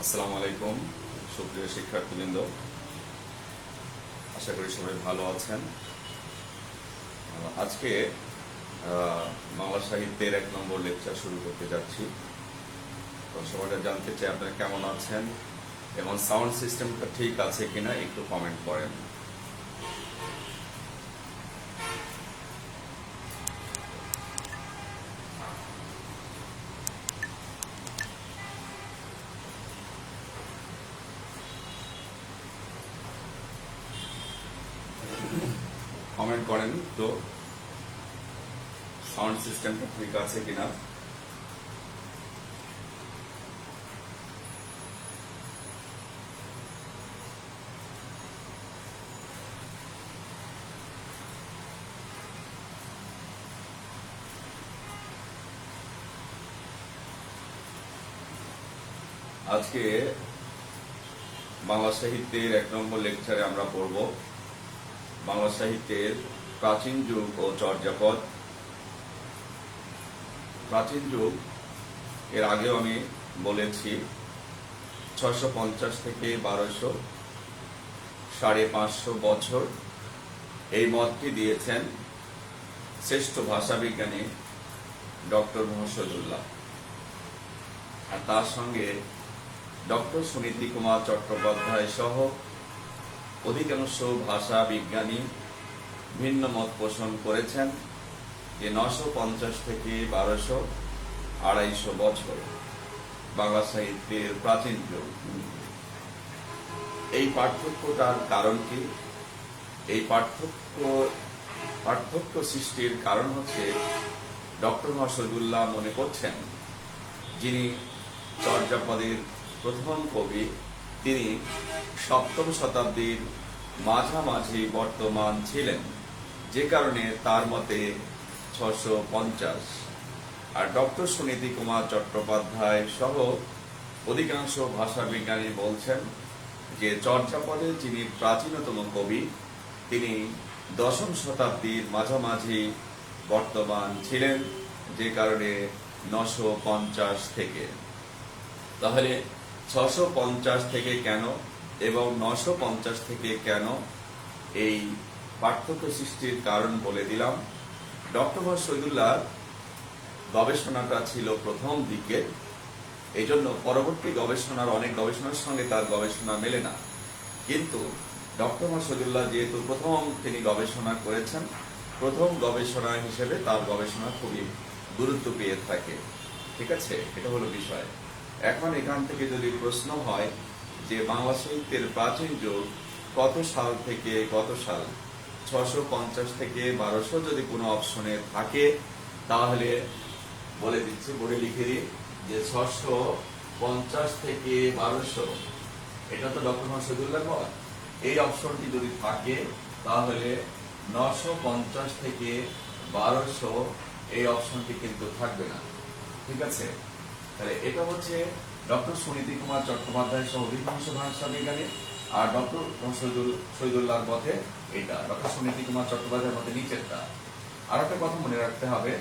আসসালামু আলাইকুম সুপ্রিয় শিক্ষার্থীবৃন্দ, আশা করি সবাই ভালো আছেন। আজকে বাংলা সাহিত্যের 1 নম্বর লেকচার শুরু করতে যাচ্ছি। তো সবাই জানতে চাই আপনারা কেমন আছেন এবং সাউন্ড সিস্টেমটা ঠিক আছে কিনা একটু কমেন্ট করেন। কমেন্ট করেন তো সাউন্ড সিস্টেমটা ঠিক আছে কিনা। আজকে বাংলা সাহিত্যের 1 নম্বর লেকচারে আমরা পড়ব বাংলা সাহিত্যের প্রাচীন যুগ ও চর্যাপদ। প্রাচীন যুগ এর আগেও আমি বলেছি 650 থেকে 1200, 550 বছর এই মতটি দিয়েছেন শ্রেষ্ঠ ভাষাবিজ্ঞানী ডক্টর মোহাম্মদুল্লাহ। আর তার সঙ্গে ডক্টর সুনীতি কুমার চট্টোপাধ্যায় সহ অধিকাংশ ভাষা বিজ্ঞানী ভিন্ন মত পোষণ করেছেন যে 950 থেকে 1200, 250 বছর বাংলা সাহিত্যের প্রাচীন যুগ। এই পার্থক্যটার কারণ কি? এই পার্থক্য সৃষ্টির কারণ হচ্ছে ডক্টর মোহাম্মদুল্লাহ মনে করছেন যিনি চর্যাপদের প্রথম কবি, তিনি 7ম শতাব্দীর মাঝামাঝি বর্তমান ছিলেন, যে কারণে তার মতে 650। আর ডক্টর সুনীতি কুমার চট্টোপাধ্যায় সহ অধিকাংশ ভাষাবিজ্ঞানী বলছেন যে চর্যাপদের যিনি প্রাচীনতম কবি, তিনি 10ম শতাব্দীর মাঝামাঝি বর্তমান ছিলেন, যে কারণে 950 থেকে। তাহলে 650 থেকে কেন এবং 950 থেকে কেন, এই পার্থক্য সৃষ্টির কারণ বলে দিলাম। ডক্টর মোহাম্মদুল্লাহ গবেষণাটা ছিল প্রথম দিকে, এই জন্য পরবর্তী অনেক গবেষণার সঙ্গে তার গবেষণা মেলে না। কিন্তু ডক্টর মোহাম্মদুল্লাহ যেহেতু প্রথম তিনি গবেষণা করেছেন, প্রথম গবেষণা হিসেবে তার গবেষণা খুবই গুরুত্ব পেয়ে থাকে। ঠিক আছে, এটা হলো বিষয়। এখন এখান থেকে যদি প্রশ্ন হয় যে বাংলা সাহিত্যের প্রাচীন যুগ কত সাল থেকে কত সাল, 650 থেকে 1200 যদি কোনো অপশনে থাকে, তাহলে বলে দিচ্ছি, বোর্ডে লিখে দিই যে 650 থেকে 1200, এটা তো ডক্টর মোহাম্মদুল্লাহ মত। এই অপশনটি যদি থাকে তাহলে 950 থেকে 1200 এই অপশনটি কিন্তু থাকবে না। ঠিক আছে, তাহলে এটা হচ্ছে ডক্টর সুনীতি কুমার চট্টোপাধ্যায় সহ অধিকাংশ ভাষাবিজ্ঞানী, আর ডক্টর শহীদুল্লাহর মতে এটা, ডক্টর সুনীতি কুমার চট্টোপাধ্যায়ের মতে নিচেরটা। আর একটা কথা মনে রাখতে হবে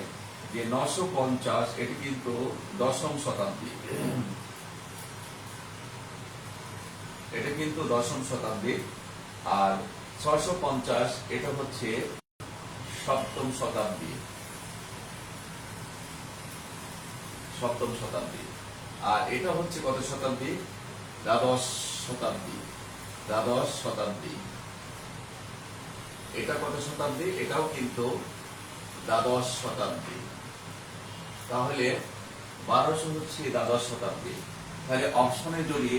যে 950 এটি কিন্তু 10ম শতাব্দী, এটা কিন্তু 10ম শতাব্দী, আর 650 এটা হচ্ছে 7ম শতাব্দী, 7ম শতাব্দী। আর এটা হচ্ছে কত শতাব্দী? দ্বাদশ শতাব্দী, দ্বাদশ শতাব্দী। এটা কত শতাব্দী? এটাও কিন্তু দ্বাদশ শতাব্দী। তাহলে 1200 হচ্ছে দ্বাদশ শতাব্দী। তাহলে অপশনে যদি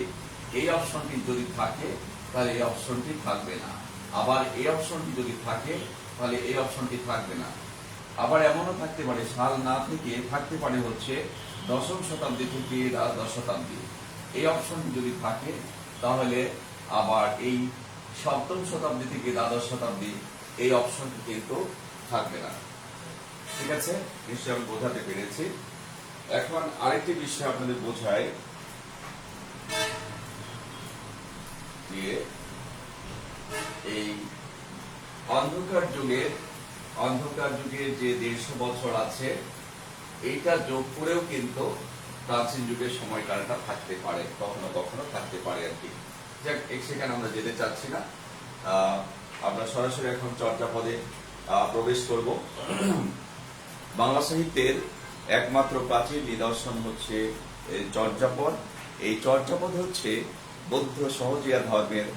এই অপশনটি যদি থাকে তাহলে এই অপশনটি থাকবে না, আবার এই অপশনটি যদি থাকে তাহলে এই অপশনটি থাকবে না। আবার এমনও থাকতে পারে সাল না থেকে থাকতে পারে হচ্ছে 10ম শতাব্দী থেকে দ্বাদশ শতাব্দী। এই অপশনটি যদি থাকে তাহলে আবার এই 7ম শতাব্দী থেকে দ্বাদশ শতাব্দী এই অপশনটি কিন্তু থাকবে না। ঠিক আছে, নিশ্চয়ই আমি বোঝাতে পেরেছি। এখন আরেকটি বিষয় আপনাদের বোঝায় যে এই অন্ধকার যুগের যে 150 বছর আছে, এইটা যোগ করেও কিন্তু প্রাচীন যুগের সময়কালটা থাকতে পারে, কখনো কখনো থাকতে পারে আর কি। যাক, সেখানে আমরা যেতে চাচ্ছি না। আমরা সরাসরি এখন চর্যাপদে প্রবেশ করব। বাংলা সাহিত্যের একমাত্র প্রাচীন নিদর্শন হচ্ছে চর্যাপদ। এই চর্যাপদ হচ্ছে বৌদ্ধ সহজিয়া ধর্মের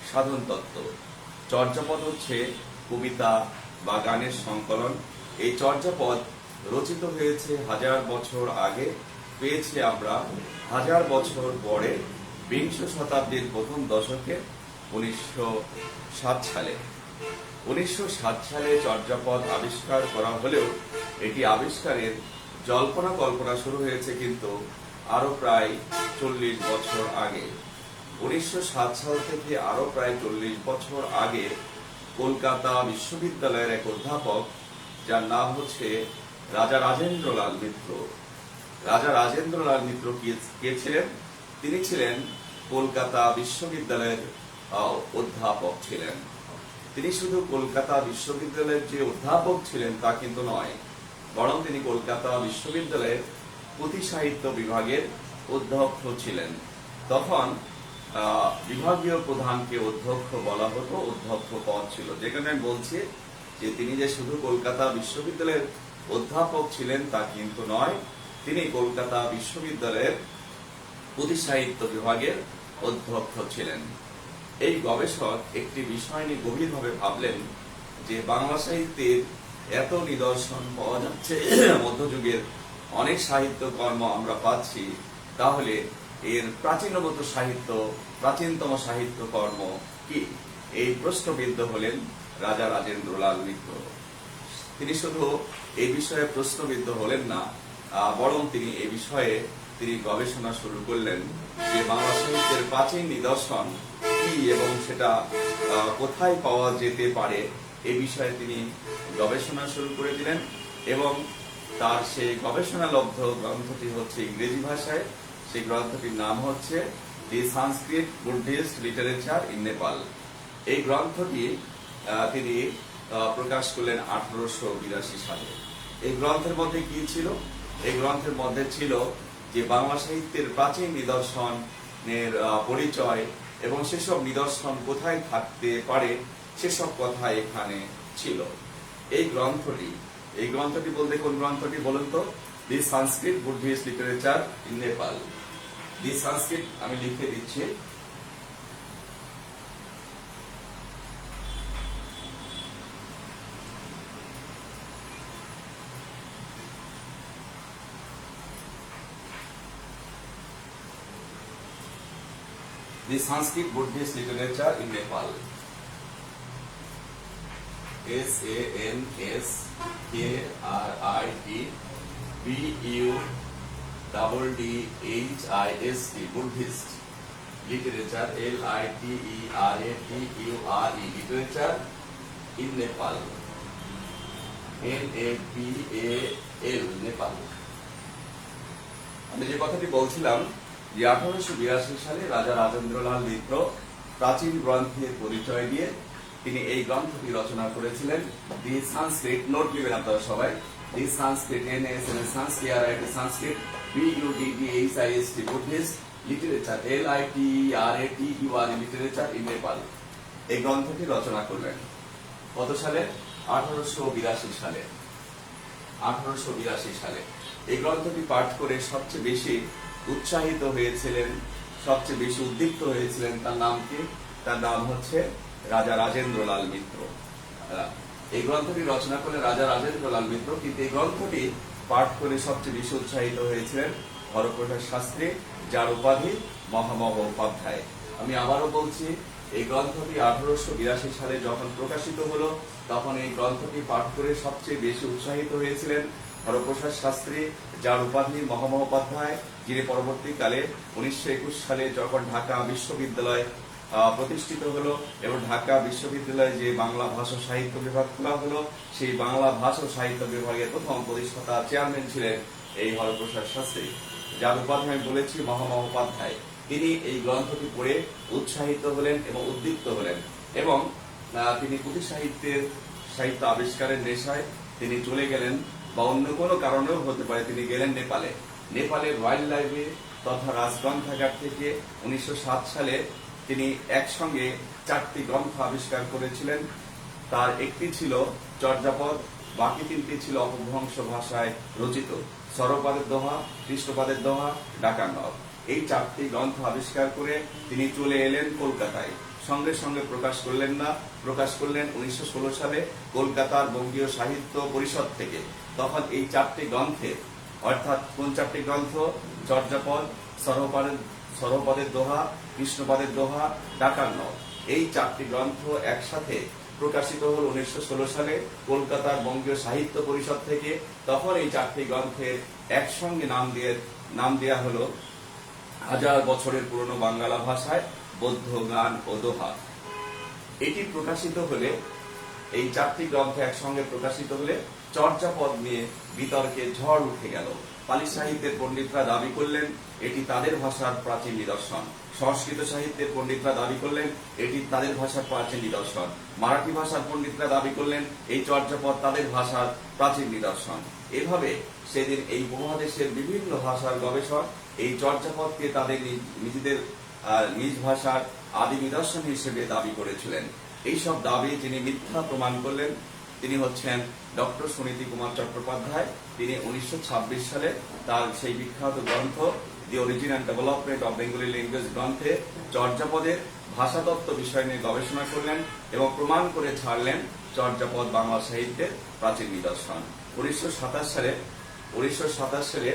সাধন তত্ত্ব। চর্যাপদ হচ্ছে কবিতা বা গানের সংকলন। এই চর্যাপদ রচিত হয়েছে 1000 বছর আগে, পেয়েছি আমরা 1000 বছর পরে বিংশ শতাব্দীর প্রথম দশকে 1907 সালে। 1907 সালে চর্যাপদ আবিষ্কার করা হলেও এটি আবিষ্কারের জল্পনা কল্পনা শুরু হয়েছে কিন্তু আরো প্রায় 40 বছর আগে। 1907 সাল থেকে আরো প্রায় 40 বছর আগে কলকাতা বিশ্ববিদ্যালয়ের এক অধ্যাপক, যার নাম হচ্ছে রাজা রাজেন্দ্রলাল মিত্র। রাজা রাজেন্দ্রলাল মিত্র কে ছিলেন? তিনি ছিলেন কলকাতা বিশ্ববিদ্যালয়ের অধ্যাপক ছিলেন। তিনি শুধু কলকাতা বিশ্ববিদ্যালয়ের যে অধ্যাপক ছিলেন তা কিন্তু নয়, বরং তিনি কলকাতা বিশ্ববিদ্যালয়ের পুঁথি সাহিত্য বিভাগের অধ্যক্ষ ছিলেন। তখন বিভাগীয় প্রধানকে অধ্যক্ষ বলা হতো, অধ্যক্ষ পদ ছিল। যেখানে আমি বলছি যে তিনি যে শুধু কলকাতা বিশ্ববিদ্যালয়ের অধ্যাপক ছিলেন তা কিন্তু নয়, তিনি কলকাতা বিশ্ববিদ্যালয়ের পুঁথি সাহিত্য বিভাগের অধ্যক্ষ ছিলেন। এই গবেষক একটি বিষয় নিয়ে গভীরভাবে ভাবলেন যে বাংলা সাহিত্যের এত নিদর্শন পাওয়া যাচ্ছে, মধ্যযুগের অনেক সাহিত্য কর্ম আমরা পাচ্ছি, তাহলে এর প্রাচীনতম সাহিত্য কর্ম কি? এই প্রশ্নবিদ্ধ হলেন রাজা রাজেন্দ্রলাল মিত্র। তিনি শুধু এই বিষয়ে প্রশ্নবিদ্ধ হলেন না, বরং তিনি এই বিষয়ে গবেষণা শুরু করলেন যে বাংলা সাহিত্যের প্রাচীন নিদর্শন কি এবং সেটা কোথায় পাওয়া যেতে পারে। এই বিষয়ে তিনি গবেষণা শুরু করে দিলেন এবং তার সেই গবেষণালব্ধ গ্রন্থটি হচ্ছে ইংরেজি ভাষায়। সেই গ্রন্থটির নাম হচ্ছে দি সংস্কৃত বুদ্ধিস্ট লিটারেচার ইন নেপাল। এই গ্রন্থটি তিনি প্রকাশ করলেন 1882 সালে। এই গ্রন্থের মধ্যে কি ছিল? এই গ্রন্থের মধ্যে ছিল যে বাংলা সাহিত্যের প্রাচীন নিদর্শনের পরিচয় এবং সেসব নিদর্শন কোথায় থাকতে পারে সেসব কথা এখানে ছিল। এই গ্রন্থটি বলতে কোন গ্রন্থটি বলুন তো? দি সংস্কৃত বুদ্ধিস্ট লিটারেচার ইন নেপাল। দি সংস্কৃত আমি লিখে দিচ্ছি। The Sanskrit Buddhist literature in Nepal. SANSKRIT Buddhist literature, LITERATURE literature in Nepal. NAPAL Nepal. আমি যে কথাটি বলছিলাম যে 1882 সালে রাজা রাজেন্দ্রলাল মিত্র প্রাচীন গ্রন্থের পরিচয় দিয়ে তিনি এই গ্রন্থটি রচনা করেছিলেন। দি সংস্কৃত, নোট নেবেন আপনারা সবাই, দি সংস্কৃত সংস্কৃত BUDDHIST Buddhist literature, LITERATURE literature in Nepal. এই গ্রন্থটি রচনা করলেন কত সালে? 1882 সালে। 1882 সালে এই গ্রন্থটি পাঠ করে সবচেয়ে বেশি উৎসাহিত হয়েছিলেন, সবচেয়ে বেশি উদ্দীপ্ত হয়েছিলেন, তার নাম কি? তার নাম হচ্ছে রাজা রাজেন্দ্রলাল মিত্র। এই গ্রন্থটি রচনা করলেন রাজা রাজেন্দ্রলাল মিত্র, কিন্তু এই গ্রন্থটি পাঠ করে সবচেয়ে বেশি উৎসাহিত হয়েছিলেন হরপ্রসাদ শাস্ত্রী, যার উপাধি মহামহোপাধ্যায়। আমি আবারও বলছি, এই গ্রন্থটি 1882 সালে যখন প্রকাশিত হলো তখন এই গ্রন্থটি পাঠ করে সবচেয়ে বেশি উৎসাহিত হয়েছিলেন হরপ্রসাদ শাস্ত্রী, যার উপাধি মহামহোপাধ্যায়, যিনি পরবর্তীকালে 1921 সালে যখন ঢাকা বিশ্ববিদ্যালয় প্রতিষ্ঠিত হলো এবং ঢাকা বিশ্ববিদ্যালয়ে যে বাংলা ভাষা সাহিত্য বিভাগ খোলা হলো, সেই বাংলা ভাষা সাহিত্য বিভাগের প্রথম প্রতিষ্ঠাতা চেয়ারম্যান ছিলেন এই হরপ্রসাদ শাস্ত্রী, যার উপাধি আমি বলেছি মহামহোপাধ্যায়। তিনি এই গ্রন্থটি পড়ে উৎসাহিত হলেন এবং উদ্দীপ্ত হলেন এবং তিনি পুঁথি সাহিত্য আবিষ্কারের নেশায় তিনি চলে গেলেন, বা অন্য কোনো কারণেও হতে পারে তিনি গেলেন নেপালে। নেপালের ওয়াইল্ড লাইব্রেরি তথা রাজগ্রন্থাগার থেকে 1907 সালে তিনি একসঙ্গে 4টি গ্রন্থ আবিষ্কার করেছিলেন। তার একটি ছিল চর্যাপদ, বাকি 3টি ছিল অপভ্রংশ ভাষায় রচিত সরপাদের দোহা, কৃষ্ণপাদের দোহা, ডাকার নদ। এই 4টি গ্রন্থ আবিষ্কার করে তিনি চলে এলেন কলকাতায়। সঙ্গে সঙ্গে প্রকাশ করলেন না, প্রকাশ করলেন 1916 সালে কলকাতার বঙ্গীয় সাহিত্য পরিষদ থেকে। তখন এই 4টি গ্রন্থে, অর্থাৎ কোন 4টি গ্রন্থ? চর্যাপদ, সরপাদের দোহা, কৃষ্ণপাদের দোহা, ডাকার নদ। এই 4টি গ্রন্থ একসাথে প্রকাশিত হল 1916 সালে কলকাতার বঙ্গীয় সাহিত্য পরিষদ থেকে। তখন এই 4টি গ্রন্থের একসঙ্গে নাম দেয়া হলো হাজার বছরের পুরনো বাংলা ভাষায় বৌদ্ধ গান ও দোহা। এটি প্রকাশিত হলে, এই 4টি গ্রন্থ একসঙ্গে প্রকাশিত হলে চর্যাপদ নিয়ে বিতর্কে ঝড় উঠে গেল। পালি সাহিত্যের পণ্ডিতরা দাবি করলেন এটি তাদের ভাষার প্রাচীন নিদর্শন। সংস্কৃত সাহিত্যের পণ্ডিতরা দাবি করলেন এটি তাদের ভাষার প্রাচীন নিদর্শন। মারাঠি ভাষার পণ্ডিতরা দাবি করলেন এই চর্যাপদ তাদের ভাষার প্রাচীন নিদর্শন। এভাবে সেদিন এই উপমহাদেশের বিভিন্ন ভাষার গবেষক এই চর্যাপদকে তাদের নিজেদের নিজ ভাষার আদি নিদর্শন হিসেবে দাবি করেছিলেন। এইসব দাবি যিনি মিথ্যা প্রমাণ করলেন তিনি হচ্ছেন ডক্টর সুনীতি কুমার চট্টোপাধ্যায়। তিনি 1926 সালে তার সেই বিখ্যাত গ্রন্থ দি origin and development of Bengali language গ্রন্থে চর্যাপদের ভাষাতত্ত্ব বিষয় নিয়ে গবেষণা করলেন এবং প্রমাণ করে ছাড়লেন চর্যাপদ বাংলা সাহিত্যের প্রাচীন নিদর্শন। 1927 সালে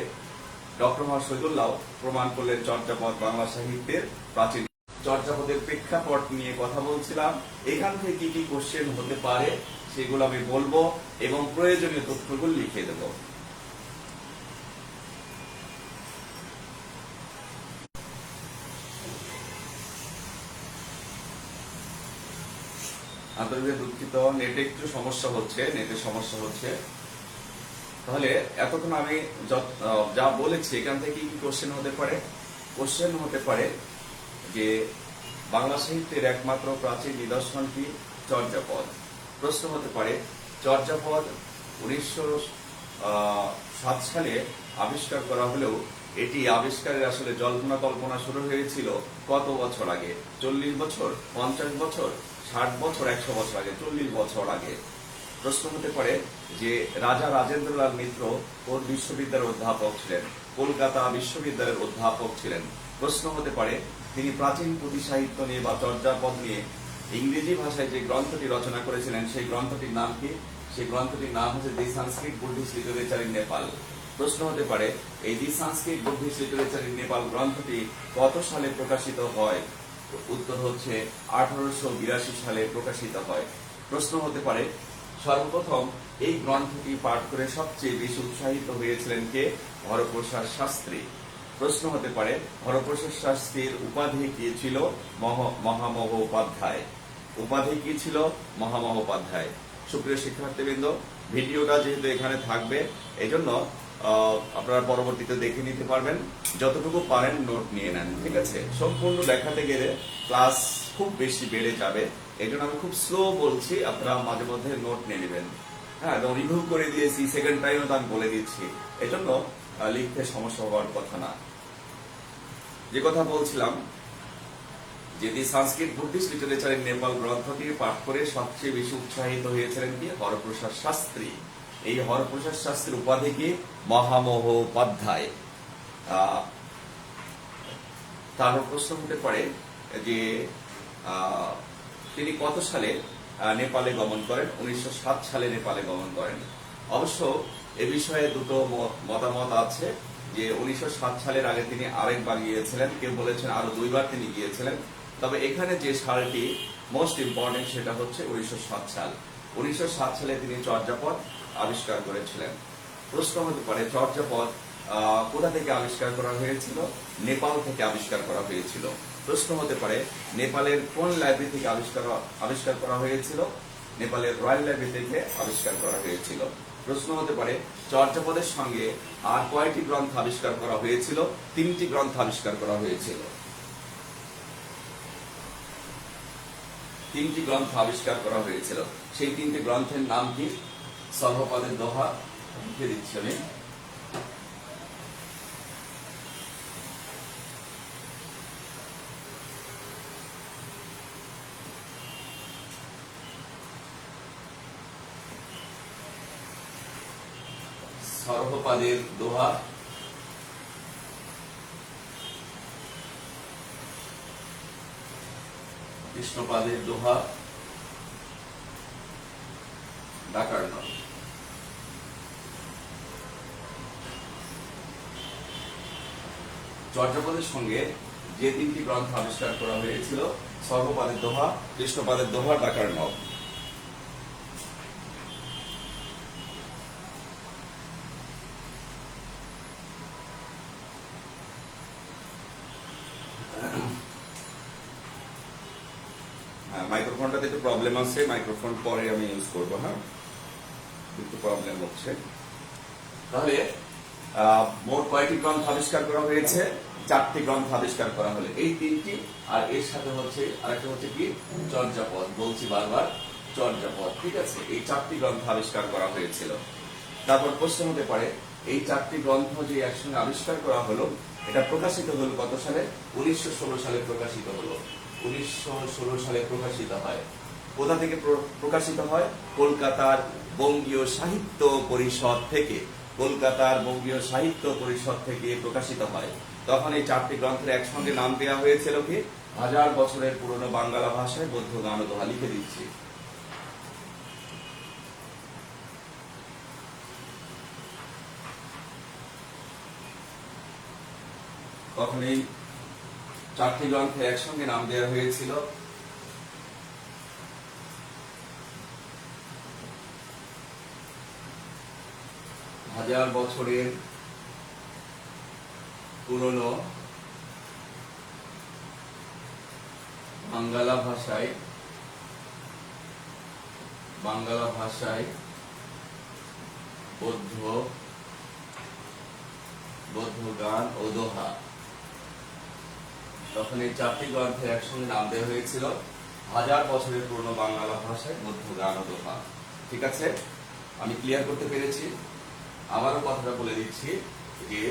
ডক্টর মোহাম্মদ শহীদুল্লাহ প্রমাণ করলেন চর্যাপদ বাংলা সাহিত্যের প্রাচীন। চর্যাপদের প্রেক্ষাপট নিয়ে কথা বলছিলাম। এখান থেকে কি কি কোশ্চেন হতে পারে সেগুলো আমি বলবো এবং প্রয়োজনীয় তথ্যগুলো লিখে দেব। আন্তর্জাতিক দুঃখিত, নেটে একটু সমস্যা হচ্ছে। তাহলে এতক্ষণ আমি যা বলেছি এখান থেকে কি কোশ্চেন হতে পারে? কোশ্চেন হতে পারে যে বাংলা সাহিত্যের একমাত্র প্রাচীন নিদর্শন কি? চর্যাপদ। প্রশ্ন হতে পারে চর্যাপদ 1907 সালে আবিষ্কার করা হলেও এটি আবিষ্কারের আসলে জল্পনা কল্পনা শুরু হয়েছিল কত বছর আগে? 40 বছর, 50 বছর, 60 বছর, 100 বছর আগে? 40 বছর আগে। প্রশ্ন হতে পারে যে রাজা রাজেন্দ্রলাল মিত্র কোন বিশ্ববিদ্যালয়ের অধ্যাপক ছিলেন? কলকাতা বিশ্ববিদ্যালয়ের অধ্যাপক ছিলেন। প্রশ্ন হতে পারে তিনি প্রাচীন পুঁথি সাহিত্য নিয়ে বা চর্যাপদ নিয়ে ইংরেজি ভাষায় যে গ্রন্থটি রচনা করেছিলেন সেই গ্রন্থটির নাম কি? সেই গ্রন্থটির নাম হচ্ছে দি সংস্কৃত বুদ্ধিস্ট লিটারেচার ইন নেপাল। প্রশ্ন হতে পারে এই দি সংস্কৃত বুদ্ধিস্ট লিটারেচার ইন নেপাল গ্রন্থটি কত সালে প্রকাশিত হয়? উত্তর হচ্ছে 1882 সালে প্রকাশিত হয়। প্রশ্ন হতে পারে সর্বপ্রথম এই গ্রন্থটি পাঠ করে সবচেয়ে বেশি উৎসাহিত হয়েছিলেন কে? হরপ্রসাদ শাস্ত্রী। প্রশ্ন হতে পারে হরপ্রসাদ শাস্ত্রীর উপাধি কি ছিল? মহামহোপাধ্যায়। উপাধি কি ছিল? মহামহোপাধ্যায়। সুপ্রিয় শিক্ষার্থীবৃন্দ, ভিডিওটা যেহেতু এখানে থাকবে এই জন্য আপনারা পরবর্তীতে দেখে নিতে পারবেন। যতটুকু পারেন নোট নিয়ে নেন, ঠিক আছে? সম্পূর্ণ দেখাতে গেলে ক্লাস খুব বেশি বেড়ে যাবে, এই জন্য আমি খুব স্লো বলছি, আপনারা মাঝে মধ্যে নোট নিয়ে নেবেন। হ্যাঁ, এবং রিভিউ করে দিয়েছি, সেকেন্ড টাইমও তো আমি বলে দিচ্ছি, এই জন্য লিখতে সমস্যা হওয়ার কথা না। যে কথা বলছিলাম যে দি সংস্কৃত বুদ্ধিস্ট লিটারেচার ইন নেপাল গ্রন্থটি পাঠ করে সবচেয়ে বেশি উৎসাহিত হয়েছিলেন কি? হরপ্রসাদ শাস্ত্রী। এই হরপ্রসাদ শাস্ত্রীর উপাধি কি? মহামহোপাধ্যায়। তারপর প্রশ্ন হতে পারে যে তিনি কত সালে নেপালে গমন করেন? 1907 সালে নেপালে গমন করেন। অবশ্য এ বিষয়ে দুটো মতামত আছে যে 1907 সালের আগে তিনি আরেকবার গিয়েছিলেন, কেউ বলেছেন আরো 2বার তিনি গিয়েছিলেন। তবে এখানে যে সালটি মোস্ট ইম্পর্টেন্ট সেটা হচ্ছে 1907 সাল। 1907 সালে তিনি চর্যাপদ আবিষ্কার করেছিলেন। প্রশ্ন হতে পারে চর্যাপদ কোথা থেকে আবিষ্কার করা হয়েছিল? নেপাল থেকে আবিষ্কার করা হয়েছিল। প্রশ্ন হতে পারে নেপালের কোন লাইব্রেরি থেকে আবিষ্কার করা হয়েছিল? নেপালের রয়্যাল লাইব্রেরি থেকে আবিষ্কার করা হয়েছিল। প্রশ্ন হতে পারে চর্যাপদের সঙ্গে আর কয়টি গ্রন্থ আবিষ্কার করা হয়েছিল? 3টি গ্রন্থ আবিষ্কার করা হয়েছিল। 3টি গ্রন্থ আবিষ্কার করা হয়েছিল। সেই 3টি গ্রন্থের নাম কি? সর্বপদের দোহা লিখে দিচ্ছি আমি। সর্বপাদের দোহা, কৃষ্ণপাদের দোহা, ডাকার নল। চর্যাপদের সঙ্গে যে তিনটি গ্রন্থ আবিষ্কার করা হয়েছিল, সর্বপাদের দোহা, কৃষ্ণপাদের দোহা, ডাকার নল। মাইক্রোফোনটাতে একটু প্রবলেম আছে, মাইক্রোফোন পরে আমি ইউজ করবো। হ্যাঁ, একটু প্রবলেম হচ্ছে। তাহলে মোট কয়টি গ্রন্থ আবিষ্কার করা হয়েছে? 4টি গ্রন্থ আবিষ্কার করা হলো, এই 3টি, আর এর সাথে হচ্ছে আরেকটা হচ্ছে কি চর্যাপদ, বলছি বারবার চর্যাপদ। ঠিক আছে, এই 4টি গ্রন্থ আবিষ্কার করা হয়েছিল। তারপর প্রশ্ন হতে পারে, এই 4টি গ্রন্থ যে একসঙ্গে আবিষ্কার করা হলো, এটা প্রকাশিত হলো কত সালে? 1916 সালে প্রকাশিত হলো। 1916 সালে প্রকাশিত হয়। কোথা থেকে প্রকাশিত হয়? কলকাতার বঙ্গীয় সাহিত্য পরিষদ থেকে। কলকাতার বঙ্গীয় সাহিত্য পরিষদ থেকে প্রকাশিত হয়। তখন এই 4টি গ্রন্থের একসঙ্গে নাম দেওয়া হয়েছিল কি? 1000 বছরের পুরনো বাংলা ভাষায় বৌদ্ধ গান ও দোহা। লিখে দিচ্ছি। তখন এই 4টি গ্রন্থের একসঙ্গে নাম দেওয়া হয়েছিল 1000 বছরের পুরনো বাংলা ভাষায় বৌদ্ধ গান ও দোহা। তখন এই 4টি গ্রন্থের একসঙ্গে নাম দেওয়া হয়েছিল 1000 বছরের পুরনো বাংলা ভাষায় বৌদ্ধ গান ও দোহা। ঠিক আছে, আমি ক্লিয়ার করতে পেরেছি। আবারও কথাটা বলে দিচ্ছি যে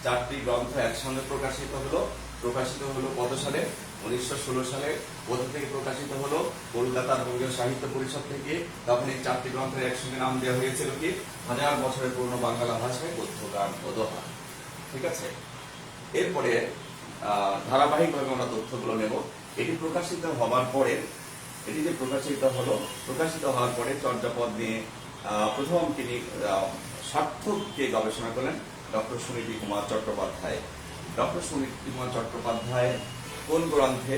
4টি গ্রন্থ একসঙ্গে প্রকাশিত হলো কত সালে? 1916 সালে। কোথা থেকে প্রকাশিত হলো? কলকাতার বঙ্গীয় সাহিত্য পরিষদ থেকে। তখন এই 4টি গ্রন্থের একসঙ্গে নাম দেওয়া হয়েছিল কি? 1000 বছরের পুরনো বাংলা ভাষায় বৌদ্ধ গান ও দোহা। ঠিক আছে, এরপরে ধারাবাহিকভাবে আমরা তথ্যগুলো নেব। এটি প্রকাশিত হওয়ার পরে, প্রকাশিত হওয়ার পরে চর্যাপদ নিয়ে প্রথম তিনি সার্থককে গবেষণা করলেন ডক্টর সুনীতি কুমার চট্টোপাধ্যায়। ডক্টর সুনীতি কুমার চট্টোপাধ্যায় কোন গ্রন্থে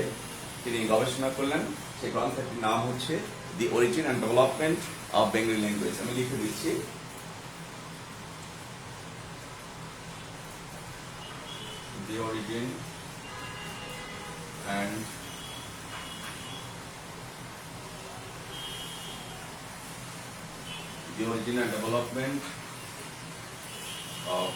তিনি গবেষণা করলেন? সেই গ্রন্থের নাম হচ্ছে দি origin and development of Bengali language. আমি লিখে দিচ্ছি। দি origin and the original development of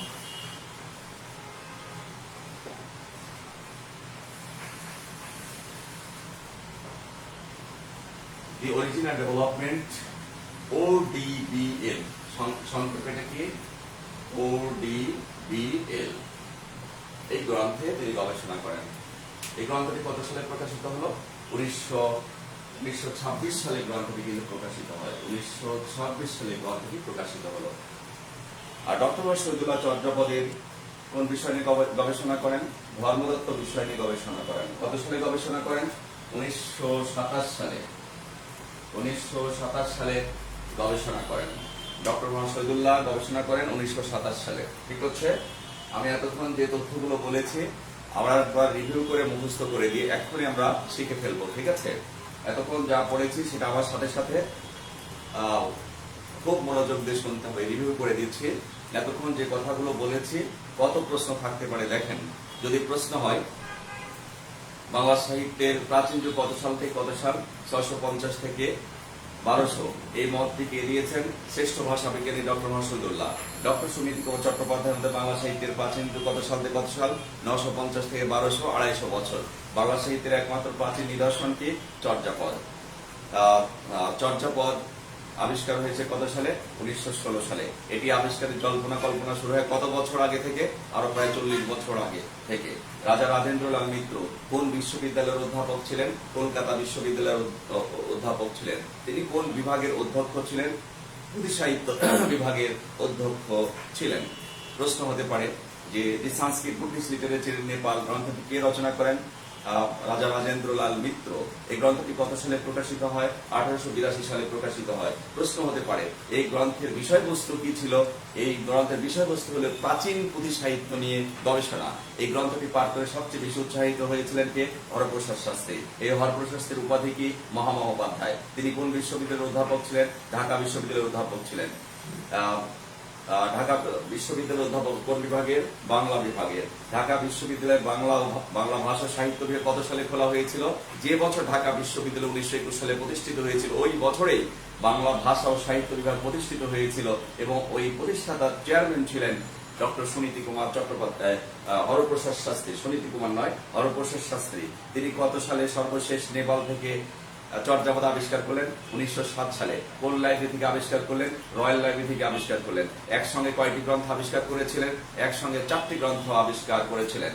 ODBL, সংক্ষেপে কি? ODBL। এই গ্রন্থে তিনি গবেষণা করেন। এই গ্রন্থটি কত সালে প্রকাশিত হলো? 1926 সালে গ্রন্থটি কিন্তু প্রকাশিত হয়। 1926 সালে গ্রন্থটি প্রকাশিত হলো। আর ডক্টর শহীদুল্লাহ চর্যাপদের কোন বিষয় নিয়ে গবেষণা করেন? ধর্মতত্ত্ব বিষয় নিয়ে গবেষণা করেন। কত সালে গবেষণা করেন? 1927 সালে। 1927 সালে গবেষণা করেন। ডক্টর শহীদুল্লাহ গবেষণা করেন 1927 সালে। ঠিক হচ্ছে? আমি এতক্ষণ যে তথ্যগুলো বলেছি আমরা একবার রিভিউ করে মুখস্থ করে দিয়ে এক্ষুনি আমরা শিখে ফেলবো। ঠিক আছে, এতক্ষণ যা পড়েছি সেটা আমার সাথে সাথে খুব মনোযোগ দিয়ে শুনতে হবে। রিভিউ করে দিচ্ছি। এতক্ষণ যে কথাগুলো বলেছি কত প্রশ্ন থাকতে পারে দেখেন। যদি প্রশ্ন হয় বাংলা সাহিত্যের প্রাচীন যুগ কত সাল থেকে কত সাল? 650 থেকে 1200। এই মতটি কে দিয়েছেন? শ্রেষ্ঠ ভাষা বিজ্ঞানী ডক্টর শহীদুল্লাহ। ডক্টর সুনীতি কুমার চট্টোপাধ্যায় মধ্যে বাংলা সাহিত্যের প্রাচীন যুগ কত সাল থেকে কত সাল? 950 থেকে 1200, 250 বছর। বাংলা সাহিত্যের একমাত্র প্রাচীন নিদর্শন কি? চর্যাপদ। চর্যাপদ আবিষ্কার হয়েছে কত সালে? 1916 সালে। এটি আবিষ্কারের কল্পনা শুরু হয় কত বছর আগে থেকে? আরো প্রায় 40 বছর আগে থেকে। রাজা রাজেন্দ্রলাল মিত্র কোন বিশ্ববিদ্যালয়ের অধ্যাপক ছিলেন? কলকাতা বিশ্ববিদ্যালয়ের অধ্যাপক ছিলেন। তিনি কোন বিভাগের অধ্যক্ষ ছিলেন? পুঁথি সাহিত্য বিভাগের অধ্যক্ষ ছিলেন। প্রশ্ন হতে পারে যে দি সংস্কৃত বুদ্ধিস্ট লিটারেচার ইন নেপাল গ্রন্থটি কে রচনা করেন? রাজা রাজেন্দ্রলাল মিত্র। এই গ্রন্থটি কত সালে প্রকাশিত হয়? 1882 সালে প্রকাশিত হয়। প্রশ্ন হতে পারে এই গ্রন্থের বিষয়বস্তু কি ছিল? এই গ্রন্থের বিষয়বস্তু হলো প্রাচীন পুঁথি সাহিত্য নিয়ে গবেষণা। এই গ্রন্থটি পাঠ করে সবচেয়ে বেশি উৎসাহিত হয়েছিলেন কে? হরপ্রসাদ শাস্ত্রী। এই হরপ্রসাদ শাস্ত্রীর উপাধি কি? মহামহোপাধ্যায়। তিনি কোন বিশ্ববিদ্যালয়ের অধ্যাপক ছিলেন? ঢাকা বিশ্ববিদ্যালয়ের অধ্যাপক ছিলেন। ঢাকা বিশ্ববিদ্যালয়ের অধ্যাপক কোন বিভাগের? বাংলা বিভাগের। ঢাকা বিশ্ববিদ্যালয়ের বাংলা ভাষা সাহিত্য বিভাগ কত সালে খোলা হয়েছিল? যে বছর ঢাকা বিশ্ববিদ্যালয় 1921 সালে প্রতিষ্ঠিত হয়েছিল, ওই বছরেই বাংলা ভাষা ও সাহিত্য বিভাগ প্রতিষ্ঠিত হয়েছিল এবং ওই প্রতিষ্ঠাতার চেয়ারম্যান ছিলেন ডক্টর সুনীতি কুমার চট্টোপাধ্যায়। হরপ্রসাদ শাস্ত্রী, সুনীতি কুমার নয়, হরপ্রসাদ শাস্ত্রী। তিনি কত সালে সর্বশেষ নেপাল থেকে চর্যাপদ আবিষ্কার করলেন? 1907 সালে। কোন লাইব্রেরি থেকে আবিষ্কার করলেন? রয়্যাল লাইব্রেরি থেকে আবিষ্কার করলেন। একসঙ্গে কয়টি গ্রন্থ আবিষ্কার করেছিলেন? একসঙ্গে 4টি গ্রন্থ আবিষ্কার করেছিলেন।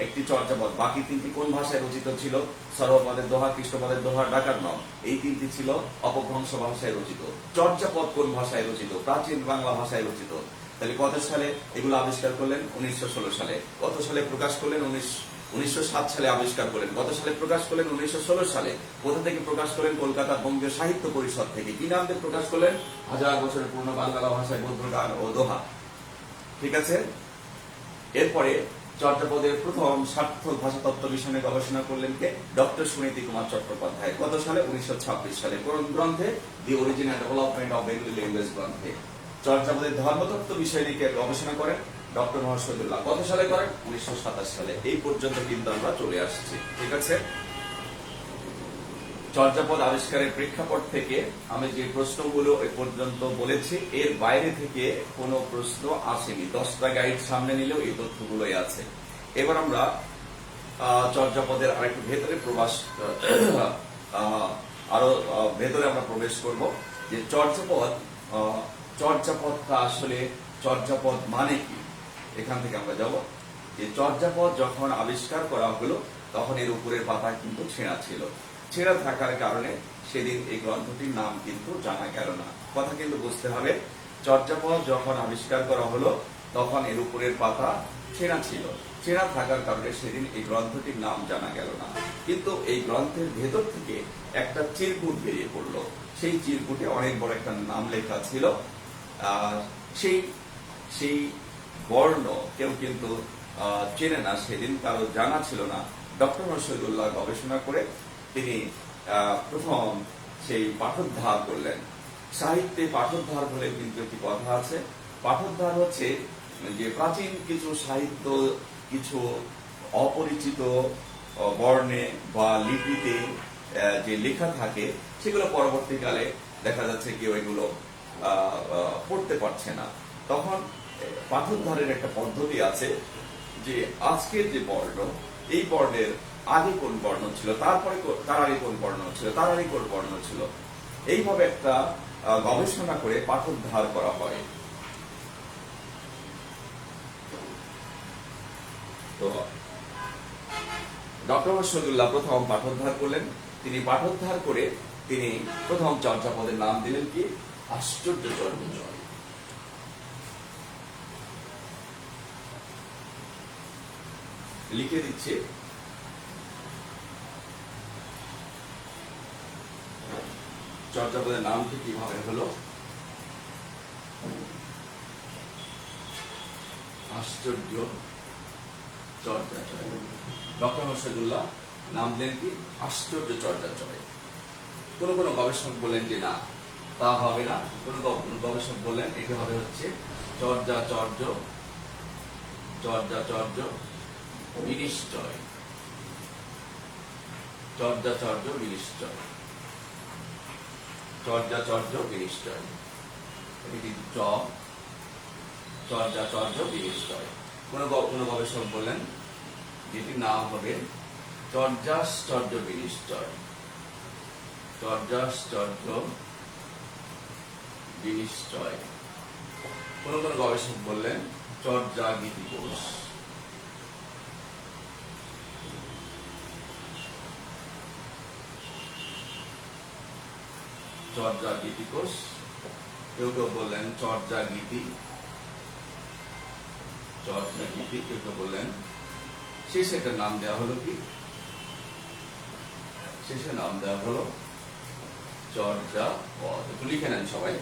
একটি চর্যাপদ, বাকি 3টি কোন ভাষায় রচিত ছিল? সর্বপদের দোহা, কৃষ্ণপদের দোহা, ডাকার নম। এই 3টি ছিল অপভ্রংশ ভাষায় রচিত। চর্যাপদ কোন ভাষায় রচিত? প্রাচীন বাংলা ভাষায় রচিত। তাহলে কত সালে এগুলো আবিষ্কার করলেন? 1916 সালে। কত সালে প্রকাশ করলেন? 1907 সালে আবিষ্কার করলেন। কত সালে প্রকাশ করলেন? 1916 সালে। কোথা থেকে প্রকাশ করলেন? কলকাতা বঙ্গীয় সাহিত্য পরিষদ থেকে। কি নাম দিয়ে প্রকাশ করলেন? 1000 বছরের পুরনো বাংলা ভাষায় গদ্য গান ও দোহা। ঠিক আছে। এরপরে চর্যাপদের প্রথম সার্থক ভাষাতত্ত্ব বিষয়ে গবেষণা করলেন কে? ডক্টর সুনীতি কুমার চট্টোপাধ্যায়। কত সালে? 1926 সালে। কোন গ্রন্থে? The origin and development of Bengali language গ্রন্থে। চর্যাপদের ধর্মতত্ত্ব বিষয় নিয়ে গবেষণা করেন ডক্টর মহসদুল্লাহ। কত সালে করেন? 1927 সালে। এই পর্যন্ত কিন্তু আমরা চলে আসছি। ঠিক আছে। চর্যাপদ আবিষ্কারের প্রেক্ষাপট থেকে আমি যে প্রশ্নগুলো এ পর্যন্ত বলেছি, এর বাইরে থেকে কোনো প্রশ্ন আসেনি। 10টা গাইড সামনে নিলেও এই তথ্যগুলোই আছে। এবার আমরা চর্যাপদের আরেকটু ভেতরে আরো ভেতরে আমরা প্রবেশ করব যে চর্যাপদটা আসলে চর্যাপদ মানে কি। এখান থেকে আমরা যাব যে চর্যাপদ যখন আবিষ্কার করা হলো তখন এর উপরের পাতা কিন্তু ছেঁড়া ছিল। ছেঁড়া থাকার কারণে সেদিন এই গ্রন্থটির নাম কিন্তু জানা গেল না। কথা কিন্তু বুঝতে হবে। চর্যাপদ যখন আবিষ্কার করা হলো তখন এর উপরের পাতা ছেঁড়া ছিল। ছেঁড়া থাকার কারণে সেদিন এই গ্রন্থটির নাম জানা গেল না। কিন্তু এই গ্রন্থের ভেতর থেকে একটা চিরকুট বেরিয়ে পড়লো। সেই চিরকুটে অনেক বড় একটা নাম লেখা ছিল। সেই বর্ণ কেউ কিন্তু চেনে না, সেদিন কারো জানা ছিল না। ডক্টর মহসদুল্লাহ গবেষণা করে তিনি প্রথম সেই পাঠোদ্ধার করলেন। সাহিত্যে পাঠোদ্ধার বলে কিন্তু একটি কথা আছে। পাঠোদ্ধার হচ্ছে যে প্রাচীন কিছু সাহিত্য কিছু অপরিচিত বর্ণে বা লিপিতে যে লেখা থাকে সেগুলো পরবর্তীকালে দেখা যাচ্ছে কেউ এগুলো পড়তে পারছে না। তখন পাঠোদ্ধারের একটা পদ্ধতি আছে যে আজকের যে বর্ণ, এই বর্ণের আগে কোন বর্ণ ছিল, তারপরে তার আগে কোন বর্ণ ছিল, তার আগে কোন বর্ণ ছিল, এইভাবে একটা গবেষণা করে পাঠোদ্ধার করা হয়। তো ডক্টর মহসদুল্লাহ প্রথম পাঠোদ্ধার করলেন। তিনি পাঠোদ্ধার করে তিনি প্রথম চর্যাপদের নাম দিলেন কি? আশ্চর্য চর্যাচয়। লিখে দিচ্ছে চর্যাপদের নামটি কিভাবে হলো? আশ্চর্য চর্যাচয়। ডক্টর মহসদুল্লাহ নাম দিলেন কি? আশ্চর্য চর্যাচয়। কোন কোন গবেষক বললেন যে না, তা হবে না। কোন গবেষক বললেন এটি হবে হচ্ছে চর্যাচর্য বিনিশ্চয়। চর্যাচর্য বিনিশ্চয়। চর্যাচর্য বিনিশ্চয়। এটি চর্যাচর্য বিনিশ্চয়। কোন গবেষক বললেন যেটি নাম হবে চর্যাশ্চর্য বিনিশ্চয়। চর্যাশ্চর্য বিনিশ্চয়। কোন গবেষক বললেন চর্যা গীতিকোষ। চর্যা গীতিকোষ। কেউ কেউ বললেন চর্যা গীতি, চর্যা গীতি, কেউ কেউ বললেন। শেষে এটার নাম দেওয়া হলো কি? শেষে নাম দেওয়া হলো চর্যাপদ। একটু লিখে নেন সবাই।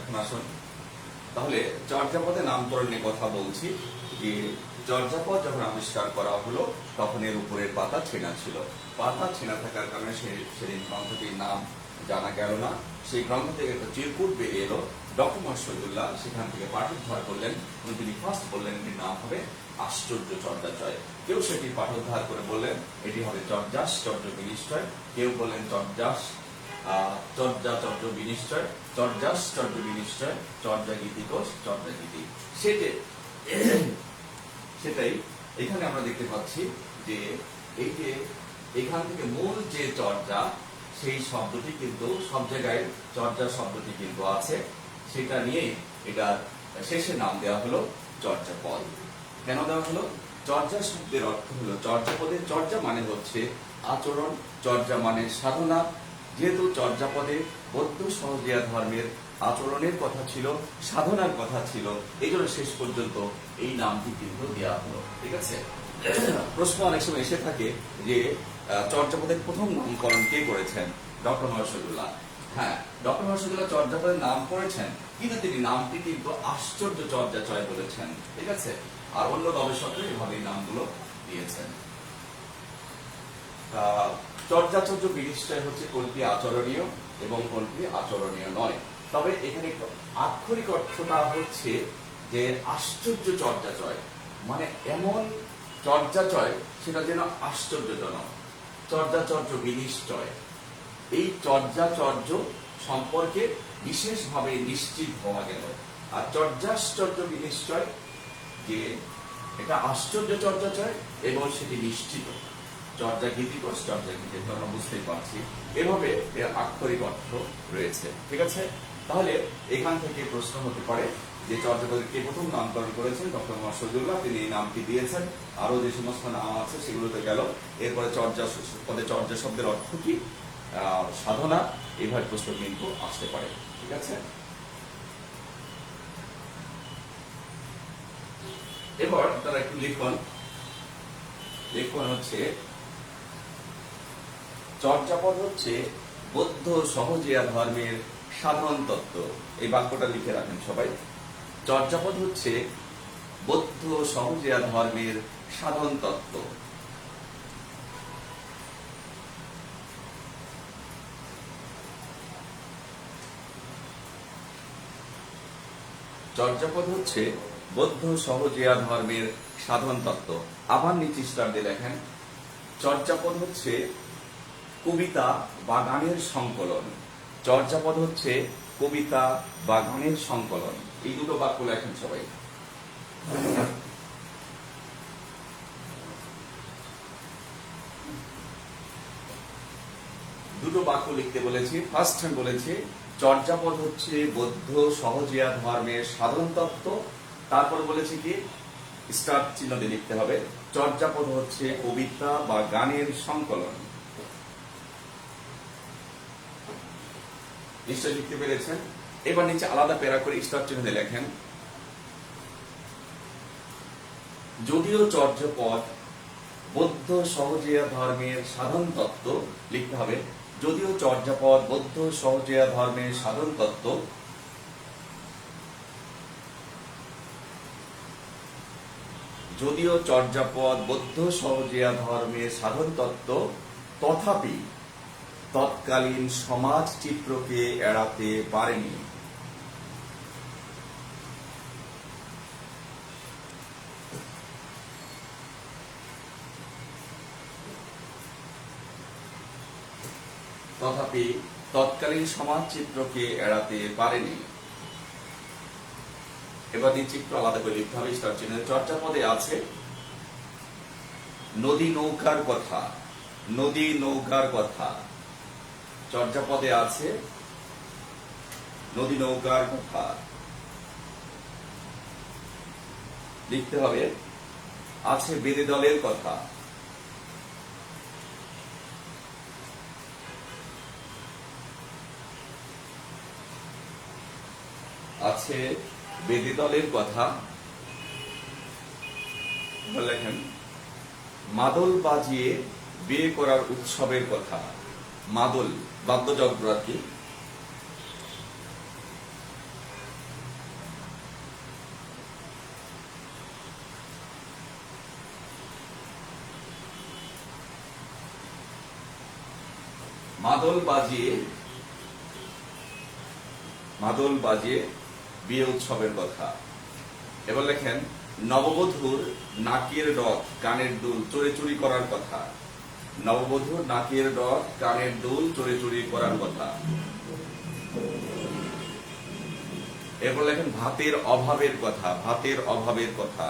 এখন আসুন তাহলে চর্যাপদের নামকরণ নিয়ে কথা বলছি। যে চর্যাপদ যখন আবিষ্কার করা হলো তখন এর উপরের পাতা ছেঁড়া ছিল। পাতা ছেঁড়া থাকার কারণে সেদিন গ্রন্থটির নাম জানা গেল না। সেই গ্রন্থ থেকে একটা চিরকুট বেরিয়ে এলো। ডক্টর মোহাম্মদুল্লাহ সেখান থেকে পাঠোদ্ধার করলেন এবং তিনি ফার্স্ট বললেন এটির নাম হবে আশ্চর্য চর্যাচয়। কেউ সেটি পাঠোদ্ধার করে বললেন এটি হবে চর্যাশ্চর্য বিনিশ্চয়। কেউ বললেন চর্যাচর্য বিনিশ্চয়, চর্যাশ্চর্য বিনিশ্চয়, চর্যা গীতিকোষ, চর্যা গীতি। সেটাই এখানে আমরা দেখতে পাচ্ছি যে এই যে এখান থেকে মূল যে চর্যা, সেই শব্দটি কিন্তু সব জায়গায় চর্যা শব্দটি কিন্তু আছে। সেটা নিয়ে এটার শেষে নাম দেওয়া হলো চর্যাপদ। কেন দেওয়া হলো? চর্যা শব্দের অর্থ হলো চর্যাপদের, চর্যা মানে হচ্ছে আচরণ, চর্যা মানে সাধনা। যেহেতু চর্যাপদে বৌদ্ধ সহজিয়া ধর্মের আচরণের কথা ছিল, সাধনার কথা ছিল, এই জন্য শেষ পর্যন্ত এই নামটি কিন্তু দেওয়া হলো। ঠিক আছে? প্রশ্ন অনেক সময় এসে থাকে যে চর্যাপদের প্রথম নামকরণ কে করেছেন? ডক্টর মোহাম্মদুল্লাহ। হ্যাঁ, ডক্টর মোহাম্মদুল্লাহ চর্যাপদের নাম করেছেন, কিন্তু তিনি নামটি কিন্তু আশ্চর্য চর্যাচয় বলেছেন। ঠিক আছে? আর অন্য গবেষকরা এভাবে এই নামগুলো দিয়েছেন। চর্যাচর্য বিনিশ্চয় হচ্ছে কোনটি আচরণীয় এবং কোনটি আচরণীয় নয়। তবে এখানে একটু আক্ষরিক অর্থটা হচ্ছে যে আশ্চর্য চর্যাচয়, মানে এমন চর্যাচয় সেটা যেন আশ্চর্যজনক। চর্যাচর্য বিনিশ্চয়, এই চর্যাচর্য সম্পর্কে বিশেষভাবে নিশ্চিত হওয়া গেল। আর চর্যাশ্চর্য বিনিশ্চয়, যে এটা আশ্চর্য চর্যাচয় এবং সেটি নিশ্চিত। চর্যা গীতিকোষ, চর্যা গীতি, আমরা বুঝতেই পারছি। এভাবে এর আক্ষরিক অর্থ রয়েছে। ঠিক আছে? তাহলে এখান থেকে প্রশ্ন হতে পারে যে চর্যাপদের কে প্রথম নামকরণ করেছেন? ডক্টর মোহাম্মদুল্লাহ, তিনি এই নামটি দিয়েছেন। আরো যে সমস্ত নাম আছে সেগুলোতে গেল। এরপরে চর্যা পদে চর্যা শব্দের অর্থ কি? সাধনা। এইভাবে প্রশ্ন কিন্তু আসতে পারে। ঠিক আছে? এবার তারা একটু লিখন হচ্ছে চর্যাপদ হচ্ছে বৌদ্ধ সহজিয়া ধর্মের সাধন তত্ত্ব। এই বাক্যটা লিখে রাখেন সবাই। চর্যাপদ হচ্ছে বৌদ্ধ সহজিয়া ধর্মের সাধন তত্ত্ব। চর্যাপদ হচ্ছে বৌদ্ধ সহজিয়া ধর্মের সাধন তত্ত্ব। আবার নিচে স্টার দিয়ে লেখেন চর্যাপদ হচ্ছে কবিতা বা গানের সংকলন। চর্যাপদ হচ্ছে কবিতা বা গানের সংকলন। এই দুটো বাক্য লেখেন সবাই। দুটো বাক্য লিখতে বলেছি। ফার্স্ট টাইম বলেছি চর্যাপদ হচ্ছে বৌদ্ধ সহজিয়া ধর্মের সাধন তত্ত্ব। তারপর বলেছি কি স্টার চিহ্ন দিয়ে লিখতে হবে চর্যাপদ হচ্ছে কবিতা বা গানের সংকলন। নিশ্চয় লিখতে পেরেছেন। এবার নিচে আলাদা প্যারা করে স্টার চিহ্ন দিয়ে লেখেন যদিও চর্যাপদ বৌদ্ধ সহজিয়া ধর্মের সাধন তত্ত্ব, লিখতে হবে যদিও চর্যাপদ বৌদ্ধ সহজিয়া ধর্মের সাধন তত্ত্ব, যদিও চর্যাপদ বৌদ্ধ সহজিয়া ধর্মের সাধন তত্ত্ব, তথাপি তৎকালীন সমাজ চিত্রকে এড়াতে পারেনি। তথাপি তৎকালীন সমাজ চিত্রকে এড়াতে পারেনি। এবার এই চিত্র আলাদা করে লিখতে হবে। স্টার চিহ্নের চর্যাপদে আছে নদী নৌকার কথা, নদী নৌকার কথা। চর্যাপদে আছে নদী নৌকার কথা, লিখতে হবে। আছে বেদে দলের কথা, আছে বেদে দলের কথা। লেখেন মাদল বাজিয়ে বিয়ে করার উৎসবের কথা। মাদল বাদ্যযন্ত্র আর কি। মাদল বাজিয়ে বিয়ে উৎসবের কথা। এবার লেখেন নববধূর নাকের রথ কানের দুল চোরে চুরি করার কথা। নববধূর নাকের রথ কানের দুল চোরে চুরি করার কথা। এরপর লেখেন ভাতের অভাবের কথা, ভাতের অভাবের কথা।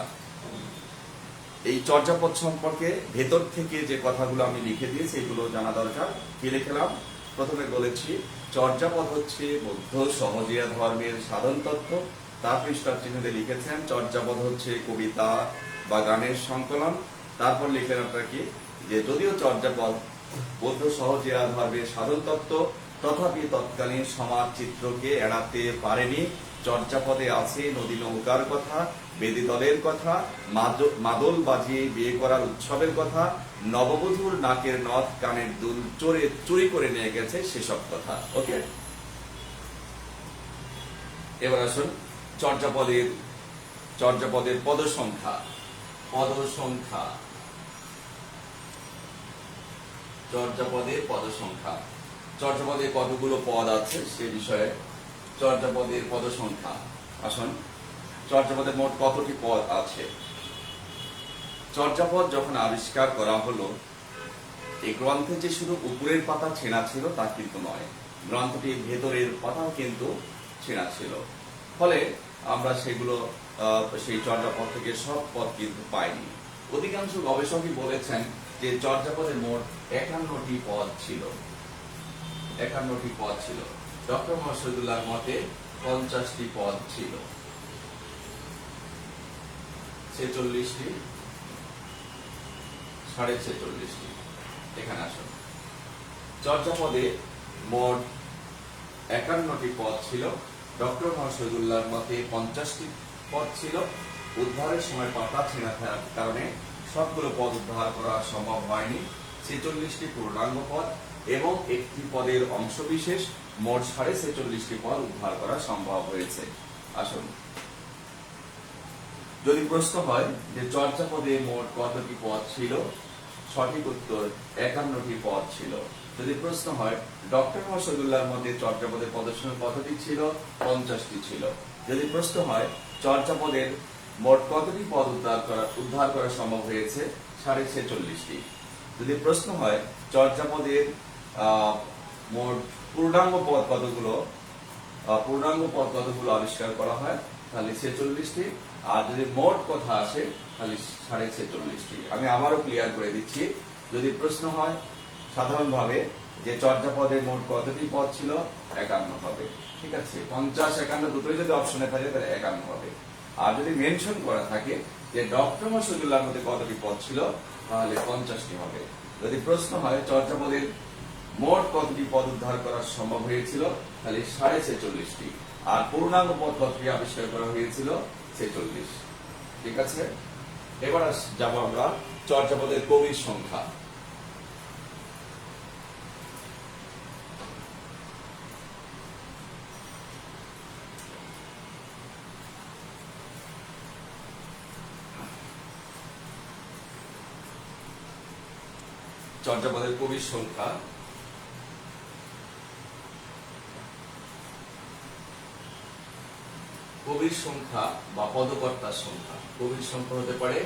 এই চর্যাপদ সম্পর্কে ভেতর থেকে যে কথাগুলো আমি লিখে দিয়েছি এগুলো জানা দরকার। কি লিখলাম? প্রথমে বলেছি চর্যাপদ হচ্ছে বৌদ্ধ সহজিয়া ধর্মের সাধন তত্ত্ব। তারপর স্টার চিহ্নে লিখেছেন চর্যাপদ হচ্ছে কবিতা বা গানের সংকলন। তারপর লিখলেন আপনার কি যে যদিও চর্যাপদ বৌদ্ধ সহজিয়া ধর্মের সাধন তত্ত্ব, তথাপি তৎকালীন সমাজ চিত্রকে এড়াতে পারেনি। চর্যাপদে আছে নদী নৌকার কথা, বেদী দলের কথা, মাদল বাজিয়ে বিয়ে করার উৎসবের কথা, নববধূর নাকের নথ কানের দুল চুরি করে নিয়ে গেছে সেসব কথা। ওকে, এবার আসুন চর্যাপদের পদ সংখ্যা। চর্যাপদের পদ সংখ্যা। চর্যাপদে কতগুলো পদ আছে সে বিষয়ে চর্যাপদের পদ সংখ্যা। আসুন চর্যাপদের মোট কতটি পদ আছে। চর্যাপদ যখন আবিষ্কার করা হলো, এই গ্রন্থে যে শুধু উপরের পাতা ছেঁড়া ছিল তা কিন্তু নয়, গ্রন্থটির ভেতরের পাতাও কিন্তু ছেঁড়া ছিল। ফলে আমরা সেগুলো সেই চর্যাপদ থেকে সব পদ কিন্তু পাইনি। অধিকাংশ গবেষকই বলেছেন যে চর্যাপদের মোট 51টি পদ ছিল। 51টি পদ ছিল। ডক্টর শহীদুল্লাহর মতে 50টি পদ ছিল। 46টি, 46.5টি। এখানে আসুন, চর্যাপদে মোট 51টি পদ ছিল। ডক্টর শহীদুল্লাহর মতে 50টি পদ ছিল। উদ্ধারের সময় পাতা ছেঁড়া থাকার কারণে সবগুলো পদ উদ্ধার করা সম্ভব হয়নি। 46টি পূর্ণাঙ্গ পদ এবং একটি পদের অংশবিশেষ মোট 46.5টি পদ উদ্ধার করা সম্ভব হয়েছে। আসুন, যদি প্রশ্ন হয় যে চর্যাপদে মোট কতটি পদ ছিল, সঠিক উত্তর 51টি পদ ছিল। যদি প্রশ্ন হয় ডক্টর শহীদুল্লাহর মধ্যে চর্যাপদের পদের সংখ্যা কতটি ছিল, 50টি ছিল। যদি প্রশ্ন হয় চর্যাপদের মোট কতটি পদ উদ্ধার করা সম্ভব হয়েছে, 46.5টি। যদি প্রশ্ন হয় চর্যাপদের মোট পূর্ণাঙ্গ পদ কতগুলো আবিষ্কার করা হয়, তাহলে 46টি। আর যদি মোট কথা আসে তাহলে 46.5টি। আমি আবারও ক্লিয়ার করে দিচ্ছি। যদি প্রশ্ন হয় সাধারণভাবে যে চর্যাপদের মোট কতটি পদ ছিল, 51 হবে। ঠিক আছে, 50, 51 দুটোই যদি অপশনে থাকে তাহলে 51 হবে। আর যদি মেনশন করা থাকে যে ডক্টর শহীদুল্লাহর মধ্যে কতটি পদ ছিল, তাহলে 50টি হবে। যদি প্রশ্ন হয় চর্যাপদের মোট কতটি পদ উদ্ধার করা সম্ভব হয়েছিল, তাহলে 46.5টি। আর পূর্ণাঙ্গ পদ কতটি আবিষ্কার করা হয়েছিল, 46। ঠিক আছে, এবার যাব আমরা চর্যাপদের কবির সংখ্যা। চর্যাপদের কবির সংখ্যা বা পদকর্তার সংখ্যা। কবির সংখ্যা হতে পারে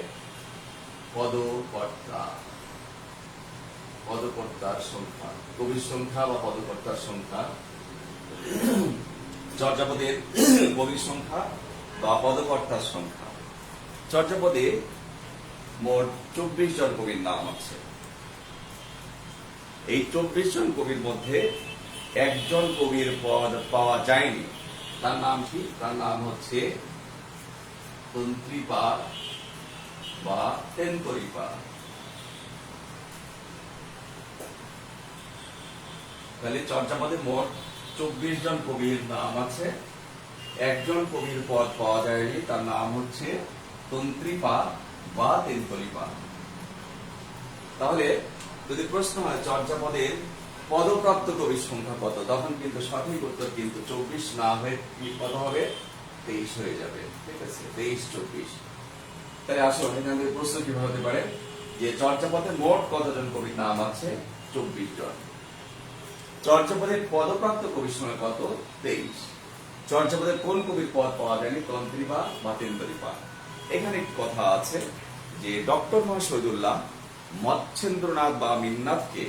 পদকর্তার সংখ্যা, কবির সংখ্যা বা পদকর্তার সংখ্যা। চর্যাপদের কবির সংখ্যা বা পদকর্তার সংখ্যা। চর্যাপদে মোট 24 জন কবির নাম আছে। এই 24 জন কবির মধ্যে একজন কবির পদ পাওয়া যায়নি। তার নাম কি? তার নাম হচ্ছে তন্ত্রীপাদ বা তেন্তরিপাদ। তাহলে চর্যাপদে মোট 24 জন কবির নাম আছে, একজন কবির পদ পাওয়া যায়নি, তার নাম হচ্ছে তন্ত্রীপাদ বা তেন্তরিপাদ। তাহলে যদি প্রশ্ন হয় চর্যাপদের পদপ্রাপ্ত কবির সংখ্যা কত, তখন কিন্তু সঠিক উত্তর কিন্তু 24 না হয়ে কি কত হবে? 23 হয়ে যাবে। ঠিক আছে, 23 24। তাহলে আসলে এখানে প্রশ্ন কিভাবে হতে পারে যে চর্যাপদে মোট কতজন কবির নাম আছে? 24 জন। চর্যাপদের পদপ্রাপ্ত কবির সংখ্যা কত? 23। চর্যাপদের কোন কবির পদ পাওয়া যায়নি? তন্ত্রীপাদ বা তেন্তরিপাদ। এখানে কথা আছে যে ডক্টর মোহাম্মদ শহীদুল্লাহ মৎস্যেন্দ্রনাথ বা মিন্নাথকে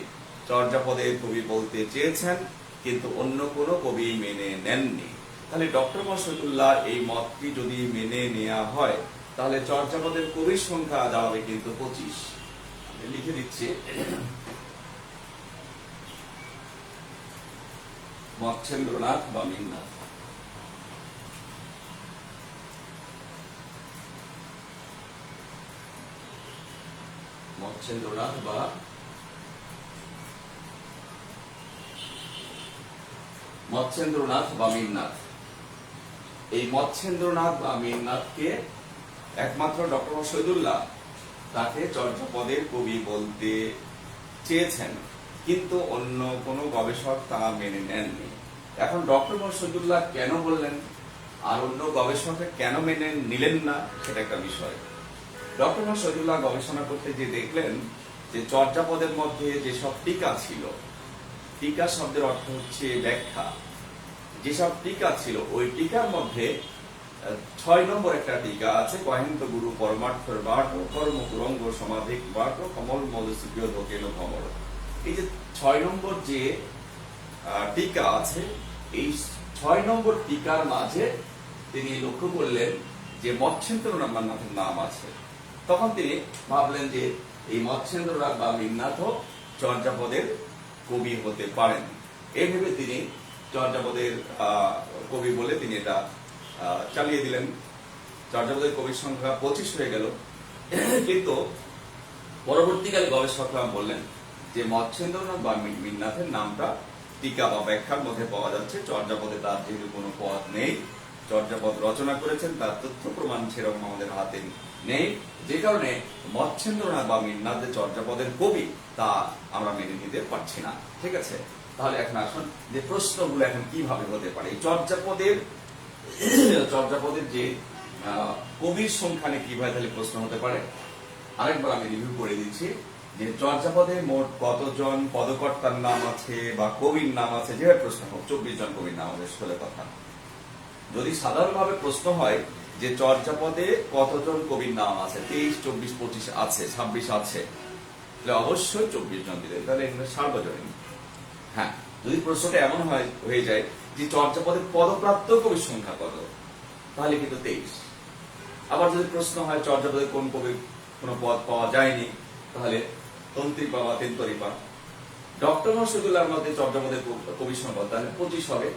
চর্যাপদের কবি বলতে চেয়েছেন, কিন্তু অন্য কোন কবি মেনে নেননি। তাহলে ডক্টর মোহাম্মদ শহীদুল্লাহ এই মতটি যদি মেনে নেওয়া হয়, তাহলে চর্যাপদের কবির সংখ্যা দাঁড়াবে কিন্তু 25। লিখে দিচ্ছি, মৎস্যেন্দ্রনাথ বা মিন্নাথ। মৎস্যেন্দ্রনাথ বা মিন্নাথ। এই মৎস্যেন্দ্রনাথ বা মিন্নাথকে একমাত্র ডক্টর মোহাম্মদ শহীদুল্লাহ তাকে চর্যাপদের কবি বলতে চেয়েছেন, কিন্তু অন্য কোন গবেষক তা মেনে নেননি। এখন ডক্টর মোহাম্মদ শহীদুল্লাহ কেন বললেন আর অন্য গবেষকরা কেন মেনে নিলেন না, সেটা একটা বিষয়। ডক্টর মোহাম্মদ শহীদুল্লাহ গবেষণা করতে যে দেখলেন যে চর্যাপদের মধ্যে যেসব টিকা ছিল, টিকা শব্দের অর্থ হচ্ছে ব্যাখ্যা, যেসব টিকা ছিল ওই টিকার মধ্যে 6 নম্বর একটা টিকা আছে, কহেন্ত গুরু পরমার্থর বাট কর্ম কুরঙ্গ সমাধিক বাট কমল মধুসুপ্রিয় ধোকেন ভমর। এই যে 6 নম্বর যে টিকা আছে, এই 6 নম্বর টিকার মাঝে তিনি লক্ষ্য করলেন যে মৎস্যেন্দ্রনাথের নাম আছে। তখন তিনি ভাবলেন যে এই মৎস্যেন্দ্রনাথ বা মিন্নাথ চর্যাপদের কবি হতে পারেন। এই ভেবে তিনি চর্যাপদের কবি বলে তিনি এটা চালিয়ে দিলেন। চর্যাপদের কবির সংখ্যা 25 হয়ে গেল। কিন্তু পরবর্তীকালে গবেষকরা বললেন যে মৎস্যেন্দ্রনাথ বা মিন্নাথের নামটা টিকা বা ব্যাখ্যার মধ্যে পাওয়া যাচ্ছে, চর্যাপদে তার যেহেতু কোনো পদ নেই, চর্যাপদ রচনা করেছেন তার তথ্য প্রমাণ সেরকম আমাদের হাতে নেই, যে কারণে মৎস্যেন্দ্রনাথ বা মিন্নাথ যে চর্যাপদের কবি তা আমরা মেনে নিতে পারছি না। ঠিক আছে, তাহলে এখন আসুন যে প্রশ্নগুলো এখন কিভাবে হতে পারে। এই চর্যাপদের যে কবির সংখ্যা নিয়ে কিভাবে তাহলে প্রশ্ন হতে পারে, আরেকবার আমি রিভিউ করে দিচ্ছি যে চর্যাপদে মোট কতজন পদকর্তার নাম আছে বা কবির নাম আছে, যেভাবে প্রশ্ন হোক 24 জন কবির নাম হবে আসলে কথা। যদি সাধারণভাবে প্রশ্ন হয় যে চর্যাপদে কতজন কবির নাম আছে, 23 24 25 আছে, 26 আছে, তাহলে অবশ্যই 24 জন দিলেন, তাহলে এখানে সার্বজনীন। হ্যাঁ, যদি প্রশ্নটা এমন হয়ে যায় যে চর্যাপদের পদপ্রাপ্ত কবির সংখ্যা কত, তাহলে কিন্তু 23। আবার যদি প্রশ্ন হয় চর্যাপদের কোন কবির কোন পদ পাওয়া যায়নি, তাহলে তন্ত্রীপাদ বা তেন্তরিপাদ। ডক্টর মোহাম্মদ শহীদুল্লাহর মধ্যে চর্যাপদের কবির সংখ্যা তাহলে 25 হবে।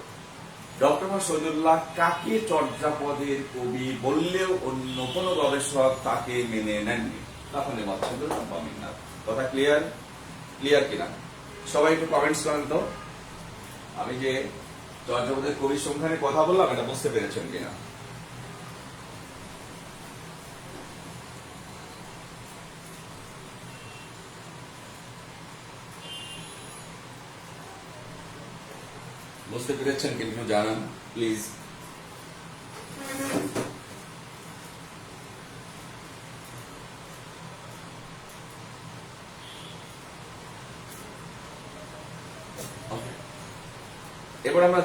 ডক্টর মোহাম্মদ শহীদুল্লাহ কাকে চর্যাপদের কবি বললেও অন্য কোন গবেষক তাকে মেনে নেননি, তখন মৎস্যেন্দ্রনাথ বা মিন্নাথ। কথা ক্লিয়ার কিনা? সবাই একটু কমেন্টস করেন তো, আমি যে চর্যাপদের কবির সংখ্যা নিয়ে কথা বললাম এটা বুঝতে পেরেছেন কিনা। বুঝতে পেরেছেন কিন্তু জানান প্লিজ। এবার আমরা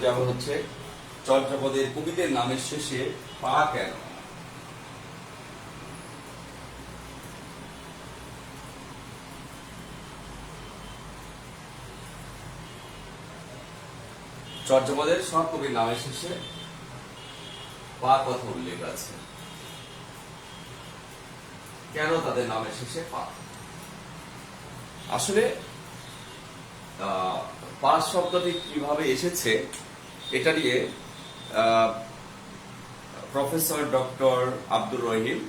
যাব হচ্ছে চর্যাপদের কবিদের নামের শেষে পা কেন। চর্যাপদের সব কবির নামের শেষে পা কথা উল্লেখ আছে, কেন তাদের নামের শেষে পা? আসলে পা শব্দটি কিভাবে এসেছে এটা নিয়ে প্রফেসর ডক্টর আব্দুর রহিম,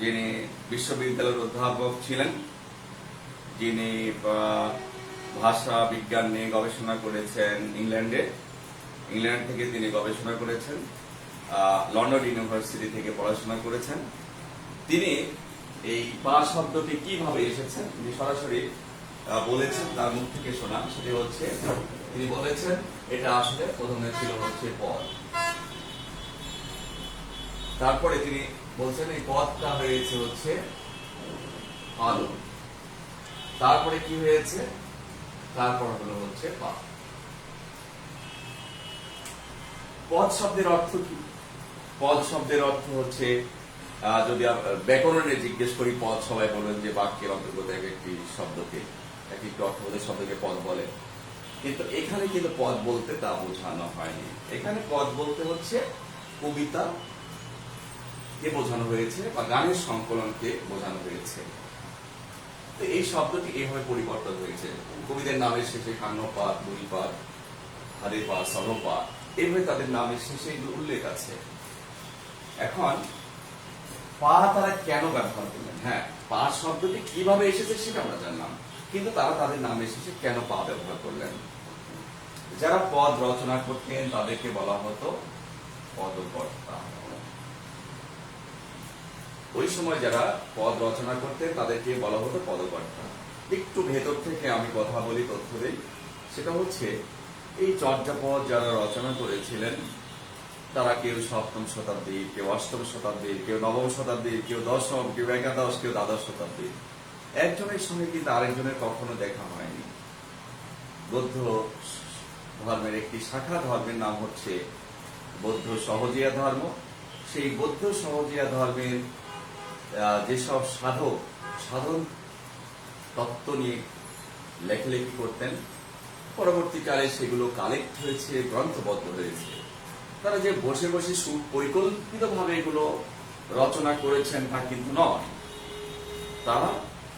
যিনি বিশ্ববিদ্যালয়ের অধ্যাপক ছিলেন, যিনি ভাষা বিজ্ঞান নিয়ে গবেষণা করেছেন ইংল্যান্ড থেকে তিনি গবেষণা করেছেন, লন্ডন ইউনিভার্সিটি থেকে পড়াশোনা করেছেন। তিনি এই পা শব্দটি কিভাবে এসেছেন তিনি সরাসরি বলেছেন, তার মুখ থেকে শোনা। সেটি হচ্ছে তিনি বলেছেন এটা আসলে প্রথমে ছিল হচ্ছে পদ, তারপরে তিনি বলছেন এই পদটা হয়েছে হচ্ছে আলো, তারপরে কি হয়েছে, তারপর হলো হচ্ছে পা। পদ শব্দের অর্থ কি? পদ শব্দের অর্থ হচ্ছে, যদি ব্যাকরণে জিজ্ঞেস করি পদ, সবাই বলেন যে বাক্যের অন্তর্গত এক একটি শব্দকে, এক একটি অর্থবোধক শব্দকে পদ বলে। কিন্তু এখানে কিন্তু পদ বলতে তা বোঝানো হয়নি। এখানে পদ বলতে হচ্ছে কবিতা কে বোঝানো হয়েছে বা গানের সংকলনকে বোঝানো হয়েছে। তো এই শব্দটি এইভাবে পরিবর্তন হয়েছে। কবিদের নামের শেষে খান্যপাত, বুড়িপাত, হারিপাত, সরপাত, এইভাবে তাদের নামের শেষে এগুলো উল্লেখ আছে। এখন পা তারা কেন ব্যবহার করলেন? হ্যাঁ, পা শব্দটি কিভাবে এসেছে সেটা আমরা জানলাম, কিন্তু তারা তাদের নামের শেষে কেন পা ব্যবহার করলেন? যারা পদ রচনা করতেন তাদেরকে বলা হতো পদকর্তা। ওই সময় যারা পদ রচনা করতেন তাদেরকে বলা হতো পদকর্তা। একটু ভেতর থেকে আমি কথা বলি, তথ্য দেই। সেটা হচ্ছে এই চর্যাপদ যারা রচনা করেছিলেন তারা কেউ সপ্তম শতাব্দীর, কেউ অষ্টম শতাব্দীর, কেউ নবম শতাব্দীর, কেউ দশম, কেউ একাদশ, কেউ দ্বাদশ শতাব্দীর। একজনের সঙ্গে কিন্তু আরেকজনের কখনো দেখা হয়নি। বৌদ্ধ ধর্মের একটি শাখা ধর্মের নাম হচ্ছে বৌদ্ধ সহজিয়া ধর্ম। সেই বৌদ্ধ সহজিয়া ধর্মের যেসব সাধক সাধন তত্ত্ব নিয়ে লেখালেখি করতেন, পরবর্তীকালে সেগুলো কালেক্ট হয়েছে, গ্রন্থবদ্ধ হয়েছে। তারা যে বসে বসে সুপরিকল্পিতভাবে এগুলো রচনা করেছেন তা কিন্তু নয়। তারা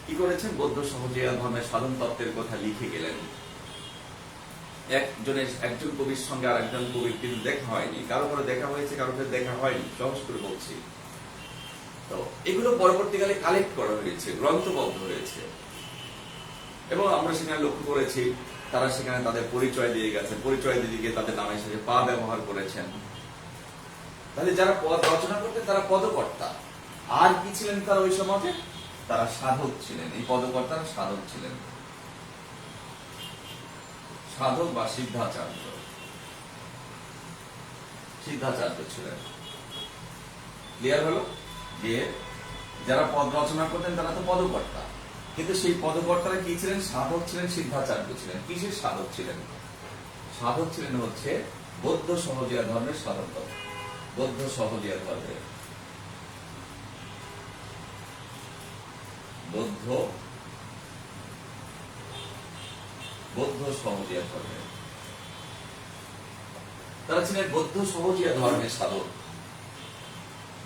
কি করেছেন, বৌদ্ধ সহজিয়া ধর্মের সাধন তত্ত্বের কথা লিখে গেলেন। একজন কবির সঙ্গে আর একজন কবির কিন্তু দেখা হয়নি, কারো কারো দেখা হয়েছে, কারো কারো দেখা হয়নি, সহজ করে বলছি। তো এগুলো পরবর্তীকালে কালেক্ট করা হয়েছে, গ্রন্থবদ্ধ হয়েছে, এবং আমরা সেখানে লক্ষ্য করেছি তারা সেখানে তাদের পরিচয় দিয়ে গেছেন, পরিচয় দিয়ে গিয়ে তাদের নামের সাথে পা ব্যবহার করেছেন। তাহলে যারা পদ রচনা করতেন তারা পদকর্তা। আর কি ছিলেন তারা ওই সমাজে? তারা সাধক ছিলেন। এই পদকর্তারা সাধক ছিলেন, সাধক বা সিদ্ধাচার্য ছিলেন। ক্লিয়ার হলো? দিয়ে যারা পদ রচনা করতেন তারা তো পদকর্তা, কিন্তু সেই পদকর্তারা কি ছিলেন? সাধক ছিলেন, সিদ্ধাচার্য ছিলেন। কিসের সাধক ছিলেন? সাধক ছিলেন হচ্ছে বৌদ্ধ সহজিয়া ধর্মের সাধক। বৌদ্ধ সহজিয়া ধর্মের বৌদ্ধ সহজিয়া ধর্মের তারা ছিলেন বৌদ্ধ সহজিয়া ধর্মের সাধক।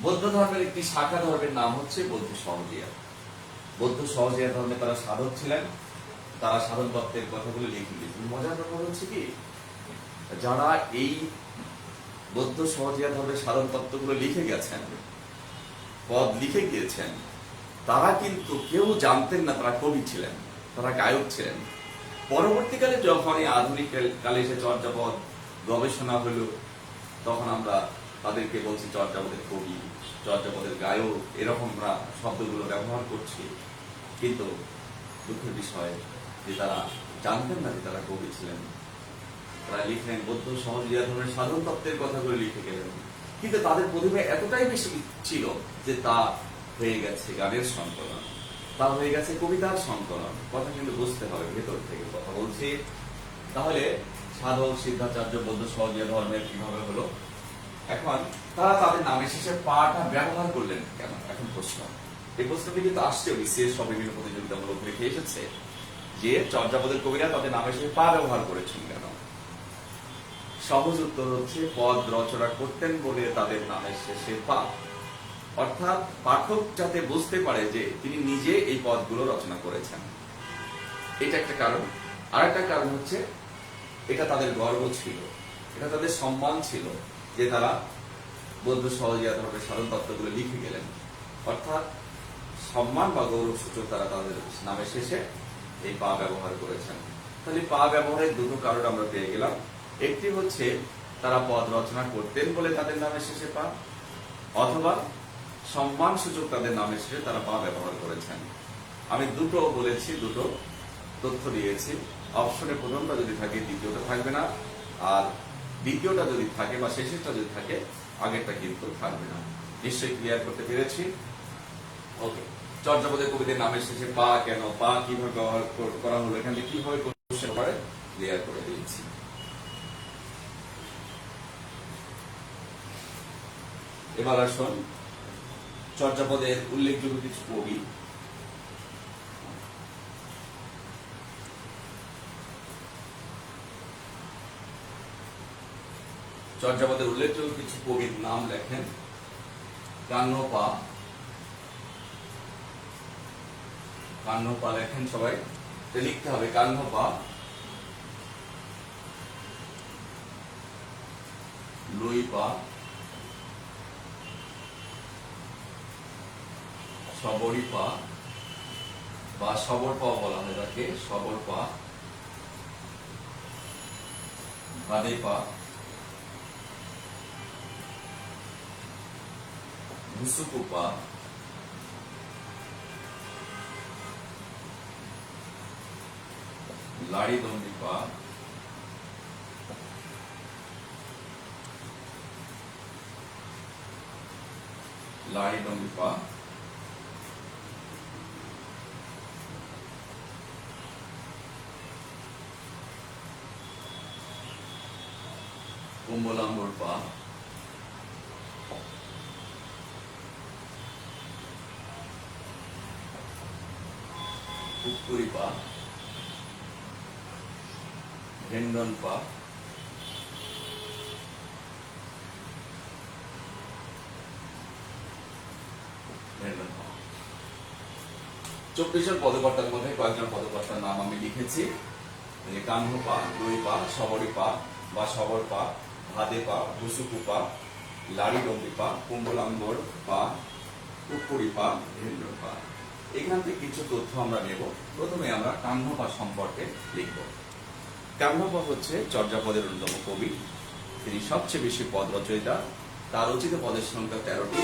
বৌদ্ধ ধর্মের একটি শাখা ধর্মের নাম হচ্ছে বৌদ্ধ সহজিয়া। বৌদ্ধ সহজিয়া ধর্মে তারা সাধক ছিলেন, তারা সাধন তত্ত্বের কথাগুলো লিখে গিয়েছেন। মজার ব্যাপার হচ্ছে কি, যারা এই বৌদ্ধ সহজিয়া ধর্মের সাধন তত্ত্বগুলো লিখে গেছেন, পদ লিখে গিয়েছেন, তারা কিন্তু কেউ জানতেন না তারা কবি ছিলেন, তারা গায়ক ছিলেন। পরবর্তীকালে যখন এই আধুনিক কালে এসে চর্যাপদ গবেষণা হলো, তখন আমরা তাদেরকে বলছি চর্যাপদের কবি, চর্যাপদের গায়ক, এরকম আমরা শব্দগুলো ব্যবহার করছি। কিন্তু দুঃখের বিষয় যে তারা জানতেন না যে তারা কবি ছিলেন। তারা লিখলেন বৌদ্ধ সহজিয়া ধর্মের সাধন তত্ত্বের কথাগুলো লিখে গেলেন, কিন্তু তাদের প্রতিভা এতটাই বেশি ছিল যে তা হয়ে গেছে গানের সংকলন, তা হয়ে গেছে কবিতার সংকলন। কথা কিন্তু বুঝতে হবে, ভেতর থেকে কথা বলছি। তাহলে সাধক সিদ্ধাচার্য বৌদ্ধ সহজিয়া ধর্মের কিভাবে হলো? এখন তারা তাদের নামের শেষে পাটা ব্যবহার করলেন কেন? এখন প্রশ্ন, এই প্রশ্নটি কিন্তু আসছে বিশেষ সব বিভিন্ন প্রতিযোগিতামূলক রেখে এসেছে যে চর্যাপদের কবিরা তাদের নামের শেষে পা ব্যবহার করেছেন কেন? সহজ উত্তর হচ্ছে পদ রচনা করতেন বলে তাদের নামের শেষে পা, অর্থাৎ পাঠক যাতে বুঝতে পারে যে তিনি নিজে এই পদগুলো রচনা করেছেন, এটা একটা কারণ। আর একটা কারণ হচ্ছে এটা তাদের গর্ব ছিল, এটা তাদের সম্মান ছিল যে তারা বৌদ্ধ সহজিয়া ধর্মের সাধন তত্ত্বগুলো লিখে গেলেন, অর্থাৎ সম্মান বা গৌরব সূচক তারা তাদের নামের শেষে এই পা ব্যবহার করেছেন। তাহলে পা ব্যবহারের দুটো কারণ আমরা পেয়ে গেলাম। একটি হচ্ছে তারা পদ রচনা করতেন বলে তাদের নামের শেষে পা, অথবা সম্মান সূচক তাদের নামের শেষে তারা পা ব্যবহার করেছেন। আমি দুটো বলেছি, দুটো তথ্য দিয়েছি। অপশনে প্রথমটা যদি থাকে দ্বিতীয়টা থাকবে না, আর দ্বিতীয়টা যদি থাকে বা শেষেরটা যদি থাকে আগেরটা কিন্তু থাকবে না। নিশ্চয়ই ক্লিয়ার করতে পেরেছি? ওকে। চর্যাপদের কবিদের নামের শেষে পা কেন, পা কিভাবে ব্যবহার করা হলো, এখান থেকে কিভাবে কোশ্চেন করে ক্লিয়ার করে দিয়েছি। এবার আসুন চর্যাপদের উল্লেখযোগ্য কিছু কবি। চর্যাপদের উল্লেখযোগ্য কিছু কবির নাম লেখেন। কান্নপা, কান্নপা লেখেন সবাই, লিখতে হবে কান্নপা, লুইপা, সবরিপা বা সবরপা বলা হয় তাকে, সবরপা, ভাদেপা, ভুসুকুপা, লাড়িদন্ডিপা, লাড়িদন্ডিপা, কুম্বলাম্বরপা, কুকুরিপা, ভেন্ডনপা, ভেন্ডনপা। 24 জন পদকর্তার মধ্যে কয়েকজন পদকর্তার নাম আমি লিখেছি। কান্নপা, লুইপা, সবরিপা বা সবরপা, ভাদেপা, ভুসুকুপা, লাড়িডম্বিপা, কুম্বলাম্বর পা, কুকুরিপা, ভেন্ডনপা। এখান থেকে কিছু তথ্য আমরা নেব। প্রথমে আমরা কান্নপা সম্পর্কে লিখব। কান্নপা হচ্ছে চর্যাপদের অন্যতম কবি। তিনি সবচেয়ে বেশি পদ রচয়িতা। তার রচিত পদের সংখ্যা 13টি,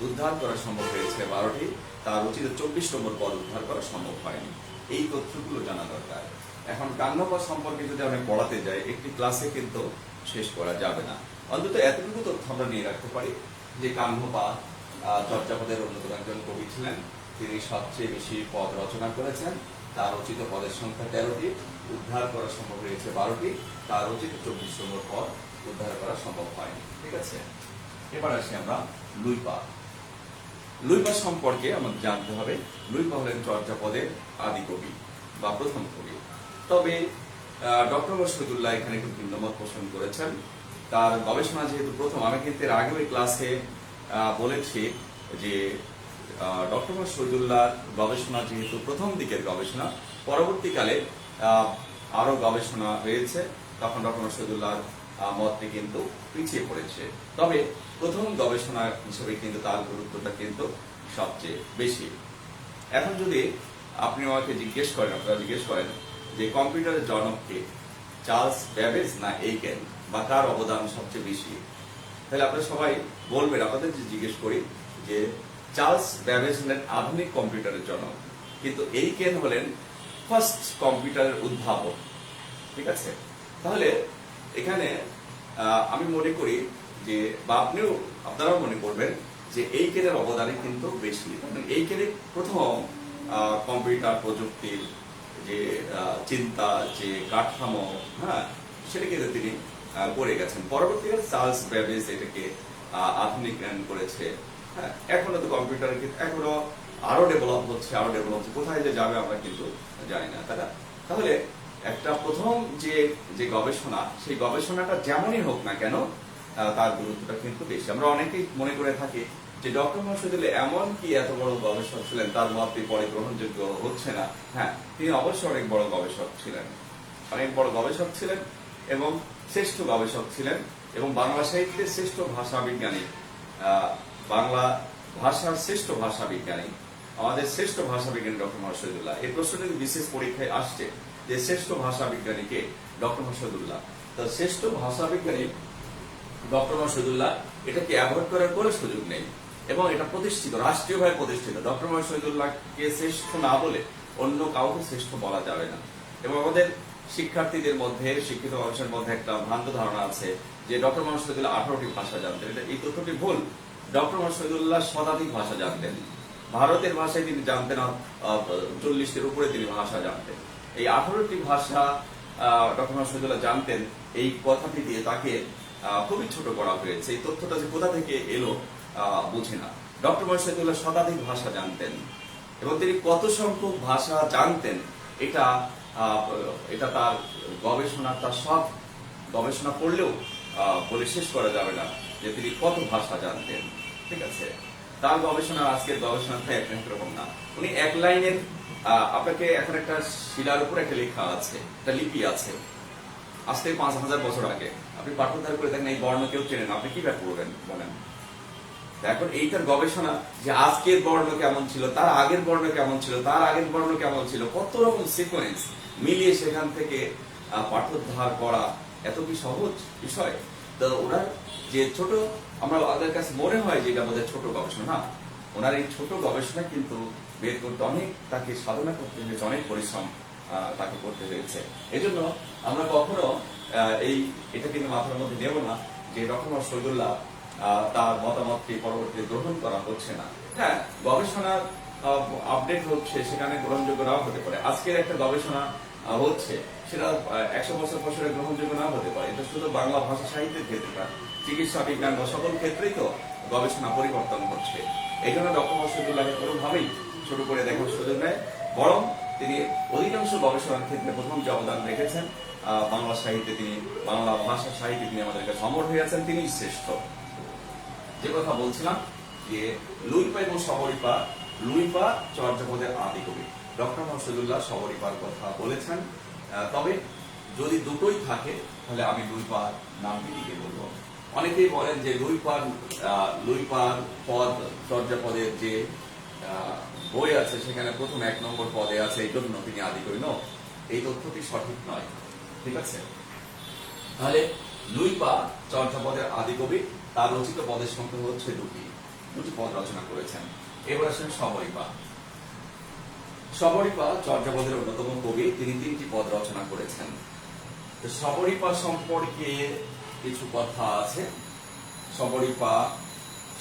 উদ্ধার করা সম্ভব হয়েছে 12টি। তার রচিত 24 নম্বর পদ উদ্ধার করা সম্ভব হয়নি। এই তথ্যগুলো জানা দরকার। এখন কান্নপা সম্পর্কে যদি আমরা পড়াতে যাই, একটি ক্লাসে কিন্তু শেষ করা যাবে না। অন্তত এতটুকু তথ্য আমরা নিয়ে রাখতে পারি যে কান্নপা চর্যাপদের অন্যতম একজন কবি ছিলেন। তিনি সবচেয়ে বেশি পদ রচনা করেছেন। তার রচিত পদের সংখ্যা 13টি, উদ্ধার করা সম্ভব হয়েছে 12টি। তার রচিত 24 নম্বর পদ উদ্ধার করা সম্ভব হয়নি। ঠিক আছে, এবার আসি আমরা লুইপা। লুইপা সম্পর্কে আমাদের জানতে হবে। লুইপা হলেন চর্যাপদের আদি কবি বা প্রথম কবি। তবে ডক্টর শহীদুল্লাহ এখানে একটু ভিন্নমত পোষণ করেছেন। তার গবেষণা যেহেতু প্রথম, আমি কিন্তু এর আগেও এই ক্লাসে বলেছি যে ডক্টর শহীদুল্লাহ গবেষণা যেহেতু প্রথম দিকের গবেষণা, পরবর্তীকালে আরো গবেষণা হয়েছে, তখন ডক্টর শহীদুল্লাহ মতটি কিন্তু পিছিয়ে পড়েছে। তবে প্রথম গবেষণা হিসেবে কিন্তু তার গুরুত্বটা কিন্তু সবচেয়ে বেশি। এখন যদি আপনি আমাকে জিজ্ঞেস করেন, আপনারা জিজ্ঞেস করেন যে কম্পিউটারের জনক কে, চার্লস ব্যাবেজ না এইকেন, বা কার অবদান সবচেয়ে বেশি, তাহলে আপনারা সবাই বলবেন, আপনাদের যে জিজ্ঞেস করি যে চার্লস ব্যাবেজ হলেন আধুনিক কম্পিউটারের জনক, কিন্তু এইকেন হলেন ফার্স্ট কম্পিউটারের উদ্ভাবক। ঠিক আছে, তাহলে এখানে আমি মনে করি যে, বা আপনারাও মনে করবেন যে এইকেনের অবদানে কিন্তু বেশি। এইকেনে প্রথম কম্পিউটার প্রযুক্তির যে চিন্তা, যে কাঠামো, হ্যাঁ, সেটা কিন্তু তিনি করে গেছেন। পরবর্তীকালে চার্লস বেবেজ এটাকে আধুনিকায়ন করেছে। হ্যাঁ, এখনো তো কম্পিউটার এখনো আরো ডেভেলপ হচ্ছে, কোথায় যে যাবে আমরা কিন্তু জানি না, তাই না? তাহলে একটা প্রথম যে গবেষণা, সেই গবেষণাটা যেমনই হোক না কেন তার গুরুত্বটা কিন্তু বেশি। আমরা অনেকেই মনে করে থাকি যে ডক্টর মহাশয় এমন কি এত বড় গবেষক ছিলেন, তার মতটি পরে গ্রহণযোগ্য হচ্ছে না। হ্যাঁ, তিনি অবশ্যই অনেক বড় গবেষক ছিলেন, এবং শ্রেষ্ঠ গবেষক ছিলেন, এবং বাংলা সাহিত্যের শ্রেষ্ঠ ভাষা বিজ্ঞানী, বাংলা ভাষার শ্রেষ্ঠ ভাষা বিজ্ঞানী, আমাদের শ্রেষ্ঠ ভাষা বিজ্ঞানী ডক্টর মোহাম্মদ শহীদুল্লাহ। এই প্রশ্নটি বিশেষ পরীক্ষায় আসছে যে শ্রেষ্ঠ ভাষা বিজ্ঞানীকে ডক্টর মোহাম্মদ শহীদুল্লাহ। তো শ্রেষ্ঠ ভাষা বিজ্ঞানী ডক্টর মোহাম্মদ শহীদুল্লাহ, এটাকে অ্যাভয়েড করার কোনো সুযোগ নেই, এবং এটা প্রতিষ্ঠিত, রাষ্ট্রীয়ভাবে প্রতিষ্ঠিত। ডক্টর মোহাম্মদ শহীদুল্লাহকে শ্রেষ্ঠ না বলে অন্য কাউকে শ্রেষ্ঠ বলা যাবে না। এবং আমাদের শিক্ষার্থীদের মধ্যে, শিক্ষিত মানুষের মধ্যে একটা ভ্রান্ত ধারণা আছে যে ডক্টর মোহাম্মদ শহীদুল্লাহ 18টি ভাষা জানতেন। এই তথ্যটি ভুল। ডক্টর মোহাম্মদ শহীদুল্লাহ শতাধিক ভাষা জানতেন। ভারতের ভাষায় তিনি জানতেন 40টির উপরে তিনি ভাষা জানতেন। এই 18টি ভাষা ডক্টর মোহাম্মদ শহীদুল্লাহ জানতেন, এই কথাটি দিয়ে তাকে খুবই ছোট করা হয়েছে। এই তথ্যটা যে কোথা থেকে এলো বুঝি না। ডক্টর মোহাম্মদ শহীদুল্লাহ শতাধিক ভাষা জানতেন, এবং তিনি কত সংখ্যক ভাষা জানতেন এটা তার গবেষণা, তার সব গবেষণা করলেও বলে শেষ করা যাবে না যে তিনি কত ভাষা জানতেন। ঠিক আছে, তার গবেষণা আজকের গবেষণাটা একরকম না। উনি এক লাইনের, আপনাকে এখন একটা শিলার উপর একটা লেখা আছে, একটা লিপি আছে, আজ থেকে 5000 বছর আগে। আপনি পাঠোদ্ধার করে দেখেন, এই বর্ণ কেউ চেনেন, আপনি কি ব্যাপার করবেন বলেন? এখন এইটার গবেষণা যে আজকের বর্ণ কেমন ছিল, তার আগের বর্ণ কেমন ছিল, তার আগের বর্ণ কেমন ছিল, কত রকম সিকোয়েন্স মিলিয়ে সেখান থেকে পাঠোদ্ধার করা এত কি সহজ বিষয়? তো ওনার যে ছোট, আমাদের কাছে মনে হয় যে এটা বোধহয় ছোট গবেষণা, না, ওনার এই ছোট গবেষণা কিন্তু বের করতে অনেক তাকে সাধনা করতে হয়েছে, অনেক পরিশ্রম তাকে করতে হয়েছে। এই জন্য আমরা কখনো এটা কিন্তু মাথার মধ্যে নেব না যে ডক্টর মোহাম্মদ শহীদুল্লাহ তার মতামতকে পরবর্তীতে গ্রহণ করা হচ্ছে না। হ্যাঁ, গবেষণার আপডেট হচ্ছে, সেখানে গ্রহণযোগ্য নাও হতে পারে। আজকের একটা গবেষণা হচ্ছে, সেটা 100 বছর পরে গ্রহণযোগ্য নাও হতে পারে। এটা শুধু বাংলা ভাষা সাহিত্যের ক্ষেত্রে না, চিকিৎসা বিজ্ঞান বা সকল ক্ষেত্রেই তো গবেষণা পরিবর্তন হচ্ছে। এই জন্য ডক্টর মোহাম্মদ শহীদুল্লাহকে কোনোভাবেই ছোট করে দেখার সুযোগ নেই, বরং তিনি অধিকাংশ গবেষণার ক্ষেত্রে প্রথম যে অবদান রেখেছেন, বাংলা সাহিত্যে তিনি, বাংলা ভাষা সাহিত্যে তিনি আমাদের কাছে অমর হয়ে আছেন, তিনি শ্রেষ্ঠ। যে কথা বলছিলাম যে লুইপা এবং সবরিপা, লুইপা চর্যাপদের আদি কবি। ডক্টর মোহাম্মদ শহীদুল্লাহ সবরিপার কথা বলেছেন, তবে যদি দুটোই থাকে তাহলে আমি লুইপার নামটি লিখে বলবো। অনেকেই বলেন যে লুইপার পদ, চর্যাপদের যে বই আছে সেখানে প্রথম 1 নম্বর পদে আছে, এই জন্য তিনি আদি কবি। এই তথ্যটি সঠিক নয়। ঠিক আছে, তাহলে লুইপা চর্যাপদের আদি কবি, তার রচিত পদের সংখ্যা হচ্ছে দুটি পদ রচনা করেছেন। এবার আসেন সবরিপা। সবরিপা চর্যাপদের অন্যতম কবি, তিনি 3টি পদ রচনা করেছেন। সবরিপা সম্পর্কে কিছু কথা আছে। সবরিপা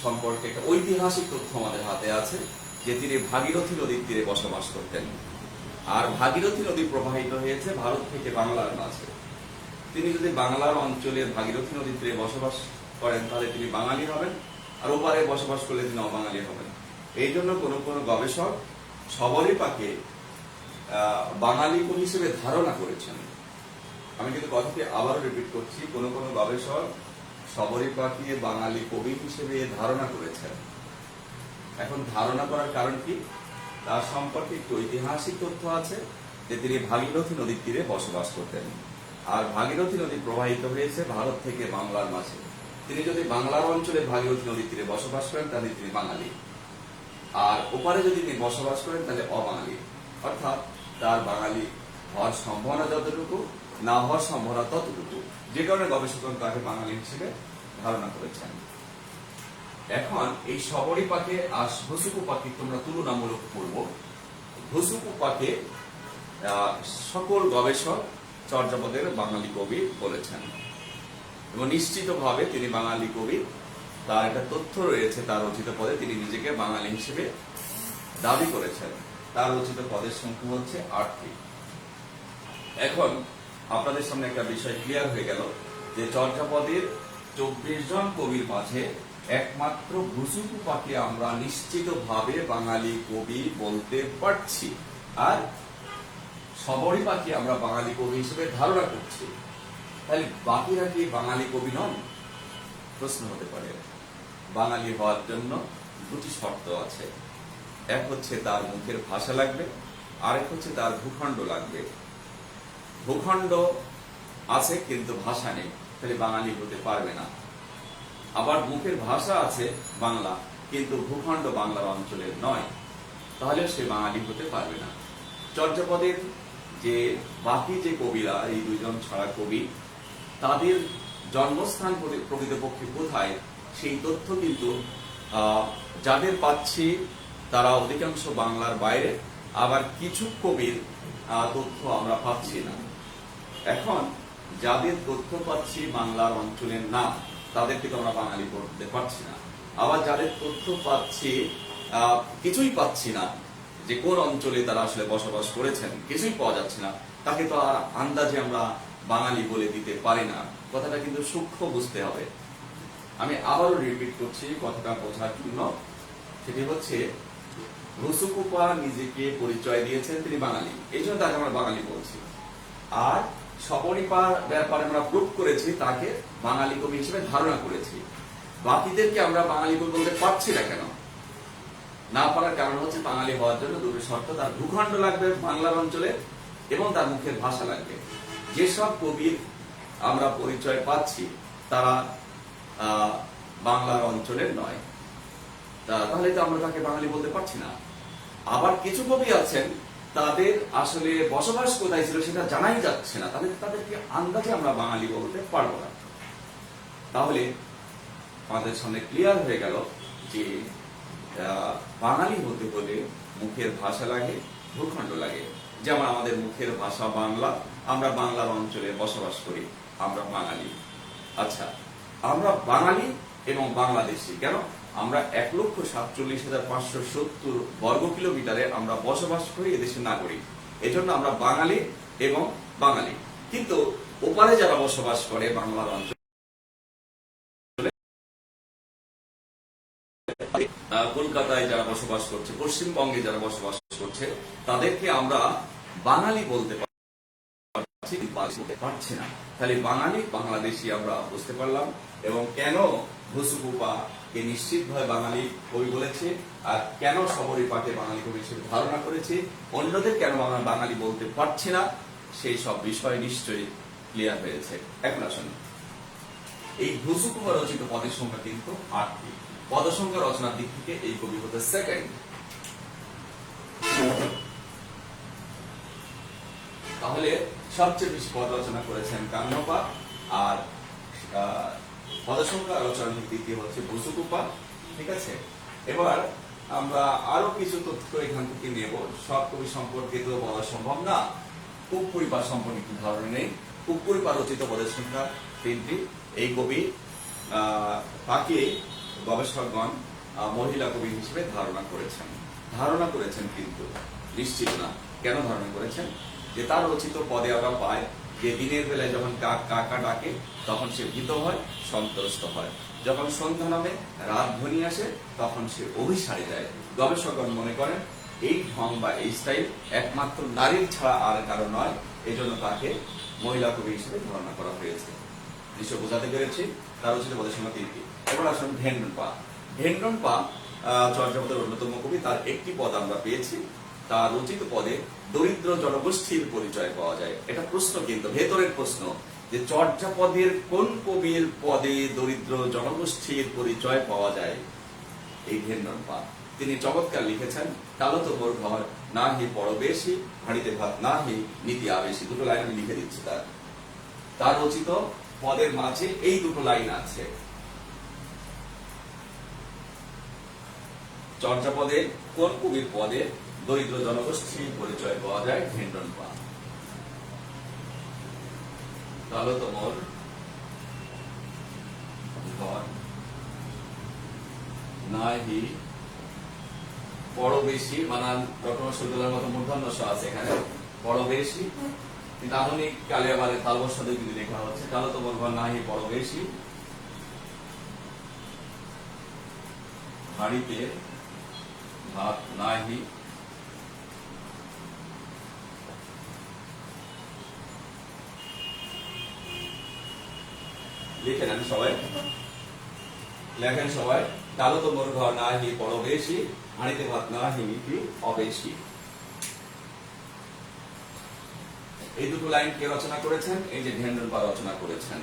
সম্পর্কে একটা ঐতিহাসিক তথ্য আমাদের হাতে আছে যে তিনি ভাগীরথী নদীর তীরে বসবাস করতেন, আর ভাগীরথী নদী প্রবাহিত হয়েছে ভারত থেকে বাংলার মাঝে। তিনি যদি বাংলার অঞ্চলের ভাগীরথী নদীর তীরে বসবাস করেন তাহলে তিনি বাঙালি হবেন, আর ওপারে বসবাস করলে তিনি অবাঙালি হবেন। এই জন্য কোন কোন গবেষক সবরিপাকে বাঙালি কবি হিসেবে ধারণা করেছেন। আমি কিন্তু কথাটি আবারও রিপিট করছি, কোন কোন গবেষক সবরিপাকে বাঙালি কবি হিসেবে ধারণা করেছেন। এখন ধারণা করার কারণ কি? তার সম্পর্কে একটি ঐতিহাসিক তথ্য আছে যে তিনি ভাগীরথী নদীর তীরে বসবাস করতেন, আর ভাগীরথী নদী প্রবাহিত হয়েছে ভারত থেকে বাংলার মাঝে। তিনি যদি বাংলার অঞ্চলে ভাগীরথী নদীর তীরে বসবাস করেন তাহলে তিনি বাঙালি, আর ওপারে যদি তিনি বসবাস করেন তাহলে অবাঙালি। অর্থাৎ তার বাঙালি হওয়ার সম্ভাবনা যতটুকু, না হওয়ার সম্ভাবনা ততটুকু, যে কারণে গবেষকগণ তাকে বাঙালি হিসেবে ধারণা করেছেন। এখন এই সবরিপাকে আর ঘুসুকু পাকে তোমরা তুলনামূলক করব। ঘুসুকু পাকে সকল গবেষক চর্যাপদের বাঙালি কবি বলেছেন, এবং নিশ্চিতভাবে তিনি বাঙালি কবি। তার একটা তথ্য রয়েছে তার রচিত পদে, তিনি নিজেকে বাঙালি হিসেবে দাবি করেছেন। তার রচিত পদের সংখ্যা হচ্ছে 8টি। এখন আপনাদের সামনে একটা বিষয় ক্লিয়ার হয়ে গেল যে চর্যাপদের 24 জন কবির মাঝে একমাত্র ভুসুকুপাকে আমরা নিশ্চিতভাবে বাঙালি কবি বলতে পারছি, আর শবরীপাকে আমরা বাঙালি কবি হিসেবে ধারণা করছি। তাহলে বাকিরা কি বাঙালি কবি নন? প্রশ্ন হতে পারে। বাঙালি হওয়ার জন্য দুটি শর্ত আছে, এক হচ্ছে তার মুখের ভাষা লাগবে, আরেক হচ্ছে তার ভূখণ্ড লাগবে। ভূখণ্ড আছে কিন্তু ভাষা নেই, তাহলে বাঙালি হতে পারবে না। আবার মুখের ভাষা আছে বাংলা, কিন্তু ভূখণ্ড বাংলার অঞ্চলের নয়, তাহলে সে বাঙালি হতে পারবে না। চর্যাপদের যে বাকি যে কবিরা, এই দুইজন ছাড়া কবি, তাদের জন্মস্থান প্রকৃতপক্ষে কোথায় সেই তথ্য কিন্তু যাদের পাচ্ছি তারা অধিকাংশ বাংলার বাইরে, আবার কিছু কবির তথ্য আমরা পাচ্ছি না। এখন যাদের তথ্য পাচ্ছি বাংলার অঞ্চলের নাম, তাদেরকে তো আমরা বাঙালি করতে পারছি না। আবার যাদের তথ্য পাচ্ছি কিছুই পাচ্ছি না, যে কোন অঞ্চলে তারা আসলে বসবাস করেছেন কিছুই পাওয়া যাচ্ছে না, তাকে তো আর আন্দাজে আমরা বাঙালি বলে দিতে পারি না। কথাটা কিন্তু সূক্ষ্ম বুঝতে হবে। আমি আবারও রিপিট করছি কথাটা বোঝার জন্য। সেটি হচ্ছে ভুসুকুপা নিজেকে পরিচয় দিয়েছেন তিনি বাঙালি, এই জন্য তাকে আমরা বাঙালি বলছি। আর শবরীপার ব্যাপারে আমরা প্রুভ করেছি তাকে বাঙালি কবি হিসেবে ধারণা করেছি। বাকিদেরকে আমরা বাঙালি কবি বলতে পারছি না। কেন না পারার কারণ হচ্ছে বাঙালি হওয়ার জন্য দুটো শর্ত, তার ভূখণ্ড লাগবে বাংলার অঞ্চলে এবং তার মুখের ভাষা লাগবে। যেসব কবির আমরা পরিচয় পাচ্ছি তারা বাংলার অঞ্চলের নয়, তাহলে তো আমরা তাকে বাঙালি বলতে পারছি না। আবার কিছু কবি আছেন তাদের আসলে বসবাস কোথায় ছিল সেটা জানাই যাচ্ছে না, তাদেরকে আন্দাজে আমরা বাঙালি বলতে পারবো না। তাহলে আমাদের সামনে ক্লিয়ার হয়ে গেল যে বাঙালি হতে হলে মুখের ভাষা লাগে, ভূখণ্ড লাগে। যেমন আমাদের মুখের ভাষা বাংলা, আমরা বাংলার অঞ্চলে বসবাস করি, আমরা বাঙালি। আচ্ছা, আমরা বাঙালি এবং বাংলাদেশি কেন? আমরা 1,47,570 বর্গ কিলোমিটারে আমরা বসবাস করি, এদেশের নাগরিক। এজন্য আমরা বাঙালি এবং বাঙালি। কিন্তু ওপারে যারা বসবাস করে বাংলার অঞ্চলে, কলকাতায় যারা বসবাস করছে, পশ্চিমবঙ্গে যারা বসবাস করছে, তাদেরকে আমরা বাঙালি বলতে পারছি না। তাহলে বাঙালি বাংলাদেশি আমরা বুঝতে পারলাম। এবং কেন ভুসুকুপাকে নিশ্চিতভাবে বাঙালি কবি বলেছে, আর কেন শবরীপাকে বাঙালি কবি হিসেবে ধারণা করেছে, অন্যদের কেন আমরা বাঙালি বলতে পারছি না, সেই সব বিষয় নিশ্চয়ই ক্লিয়ার হয়েছে। এখন আসুন, এই ভুসুকুপা রচিত পদের সংখ্যা কিন্তু 8টি। পদ সংখ্যা রচনার দিক থেকে এই কবি হতে সেকেন্ড। তাহলে সবচেয়ে বেশি পদ রচনা করেছেন কান্নপা, আর পদসংখ্যা রচনার দ্বিতীয় হচ্ছে ভুসুকুপা। ঠিক আছে, এবার আমরা আরো কিছু তথ্য এখান থেকে নেব। সব কবি সম্পর্কে তো বলা সম্ভব না। কুক্কুরিপা সম্পর্কে কি ধারণা নেই। কুক্কুরিপা রচিত পদের সংখ্যা 3টি। এই কবি তাকে গবেষকগণ মহিলা কবি হিসেবে ধারণা করেছেন কিন্তু নিশ্চিত না। কেন ধারণা করেছেন? যে তার রচিত পদে আমরা পাই যে দিনের বেলায় যখন কাক কাকা ডাকে তখন সে ভীত হয়, সন্ত্রস্ত হয়। যখন সন্ধ্যা নামে, রাত ঘনিয়ে আসে, তখন সে অভিসারে যায়। গবেষকগণ মনে করেন এই ঢং বা এই স্টাইল একমাত্র নারীর ছাড়া আর কারো নয়, এই জন্য তাকে মহিলা কবি হিসেবে ধারণা করা হয়েছে। নিশ্চয় বোঝাতে পেরেছি। তার রচিত পদের সংখ্যা 3টি। এবার আসুন ঢেনডনপা। ঢেনডনপা চর্যাপদের অন্যতম কবি। তার একটি পদ আমরা পেয়েছি। তার রচিত পদে দরিদ্র জনগোষ্ঠীর পরিচয় পাওয়া যায়। এটা প্রশ্ন, কিন্তু ভেতরের প্রশ্ন, যে চর্যাপদের কোন কবির পদে দরিদ্র জনগোষ্ঠীর পরিচয় পাওয়া যায়? এই ঢেনডনপা। তিনি চমৎকার লিখেছেন, কালো তো মোর ঘর, না হি পরবেশী, হাঁড়িতে ভাত না হি নীতি আবেশী। দুটো লাইন আমি লিখে দিচ্ছি। তার রচিত পদের মাঝে এই দুটো লাইন আছে। চর্যাপদে কোন কবির পদে দরিদ্র জনগোষ্ঠীর পরিচয় পাওয়া যায়? ঢেনডনপা। কালো তো মোর ঘর, নাহি পরবেশী, বানান ডক্টর শহীদুল্লাহর মতো মূর্ধন্য স আছে এখানে, পরবেশী। কিন্তু আধুনিক কালে আবার তালবস্য দিয়ে কিন্তু লেখা হচ্ছে, তাহলে তো বলবো নাহি পরবেশী হাড়িতে ভাত নাহি লিখে নেন সবাই, লেখেন সবাই। তাহলে তো মোর ঘর নাহি পরবেশী হাড়িতে ভাত নাহি নীতি অবেশী। এই দুটো লাইন কে রচনা করেছেন? এই যে ঢেন্ডুরপা রচনা করেছেন।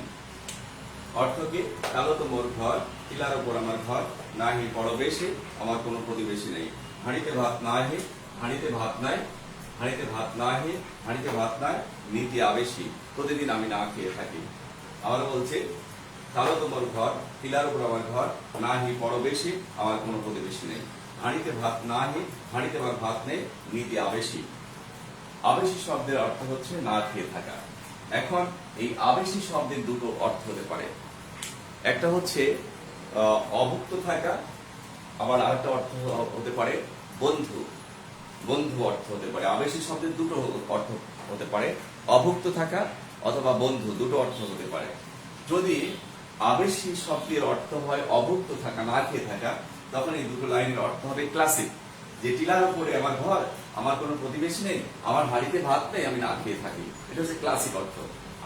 অর্থ কি? তাহলে তো মোর ঘর, টিলার উপর আমার ঘর, নাহি পরবেশী, আমার কোনো প্রতিবেশী নেই। হাঁড়িতে ভাত নাহি, হাঁড়িতে ভাত নাই, হাঁড়িতে ভাত নাহি, হাঁড়িতে ভাত নাই, নীতি আবেশী, প্রতিদিন আমি না খেয়ে থাকি। আবার বলছে, তাহলে তো মোর ঘর, টিলার উপর আমার ঘর, নাহি পরবেশী, আমার কোনো প্রতিবেশী নেই। হাঁড়িতে ভাত নাহি, হাঁড়িতে আমার ভাত নেই, নীতি আবেশী। আবেশী শব্দের অর্থ হচ্ছে না খেয়ে থাকা। এখন এই আবেশী শব্দের দুটো অর্থ হতে পারে, একটা হচ্ছে অভুক্ত থাকা, আবার আরেকটা অর্থ হতে পারে বন্ধু, বন্ধু অর্থ হতে পারে। আবেশী শব্দের দুটো অর্থ হতে পারে, অভুক্ত থাকা অথবা বন্ধু, দুটো অর্থ হতে পারে। যদি আবেশী শব্দের অর্থ হয় অভুক্ত থাকা, না খেয়ে থাকা, তখন এই দুটো লাইনের অর্থ হবে ক্লাসিক, যে টিলার উপরে আমার ঘর, আমার কোনো প্রতিবেশী নেই, আমার হাড়িতে ভাত নেই, আমি না খেয়ে থাকি, এটা হচ্ছে ক্লাসিক অর্থ।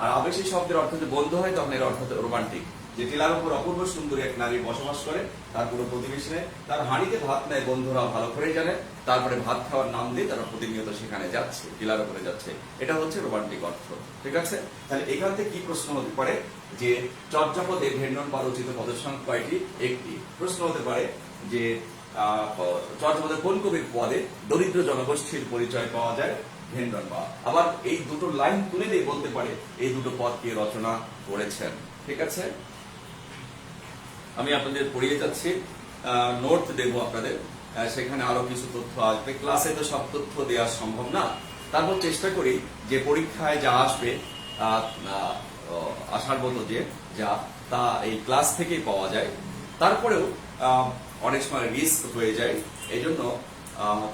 আর আবেশী শব্দের অর্থ যদি বন্ধু হয়, তখন এর অর্থ রোমান্টিক, যে টিলার উপর অপূর্ব সুন্দরী এক নারী বসবাস করে, তার কোনো প্রতিবেশী নেই, তার হাঁড়িতে ভাত নেয়, বন্ধুরা ভালো করেই জানে, তারপরে ভাত খাওয়ার নাম দিয়ে তারা প্রতিনিয়ত সেখানে যাচ্ছে, টিলার উপরে যাচ্ছে, এটা হচ্ছে রোমান্টিক অর্থ। ঠিক আছে? তাহলে এখান থেকে কি প্রশ্ন হতে পারে, যে চর্যাপদে ঢেন্ডুরপা রচিত পদের সংখ্যা কয়টি? একটি। প্রশ্ন হতে পারে যে চর্যাপদের কোন কবির পদে দরিদ্র জনগোষ্ঠীর পরিচয় পাওয়া যায়? ঢেন্ডুরপা। আবার এই দুটো লাইন তুলে দিয়ে বলতে পারে এই দুটো পদ কে রচনা করেছেন। ঠিক আছে, আমি আপনাদের পড়িয়ে যাচ্ছি, নোট দেবো আপনাদের, সেখানে আরো কিছু তথ্য আসবে। ক্লাসে তো সব তথ্য দেওয়া সম্ভব না, তারপর চেষ্টা করি যে পরীক্ষায় যা আসবে, আসার মতো যে যা, তা এই ক্লাস থেকেই পাওয়া যায়। তারপরেও অনেক সময় রিস্ক হয়ে যায়, এই জন্য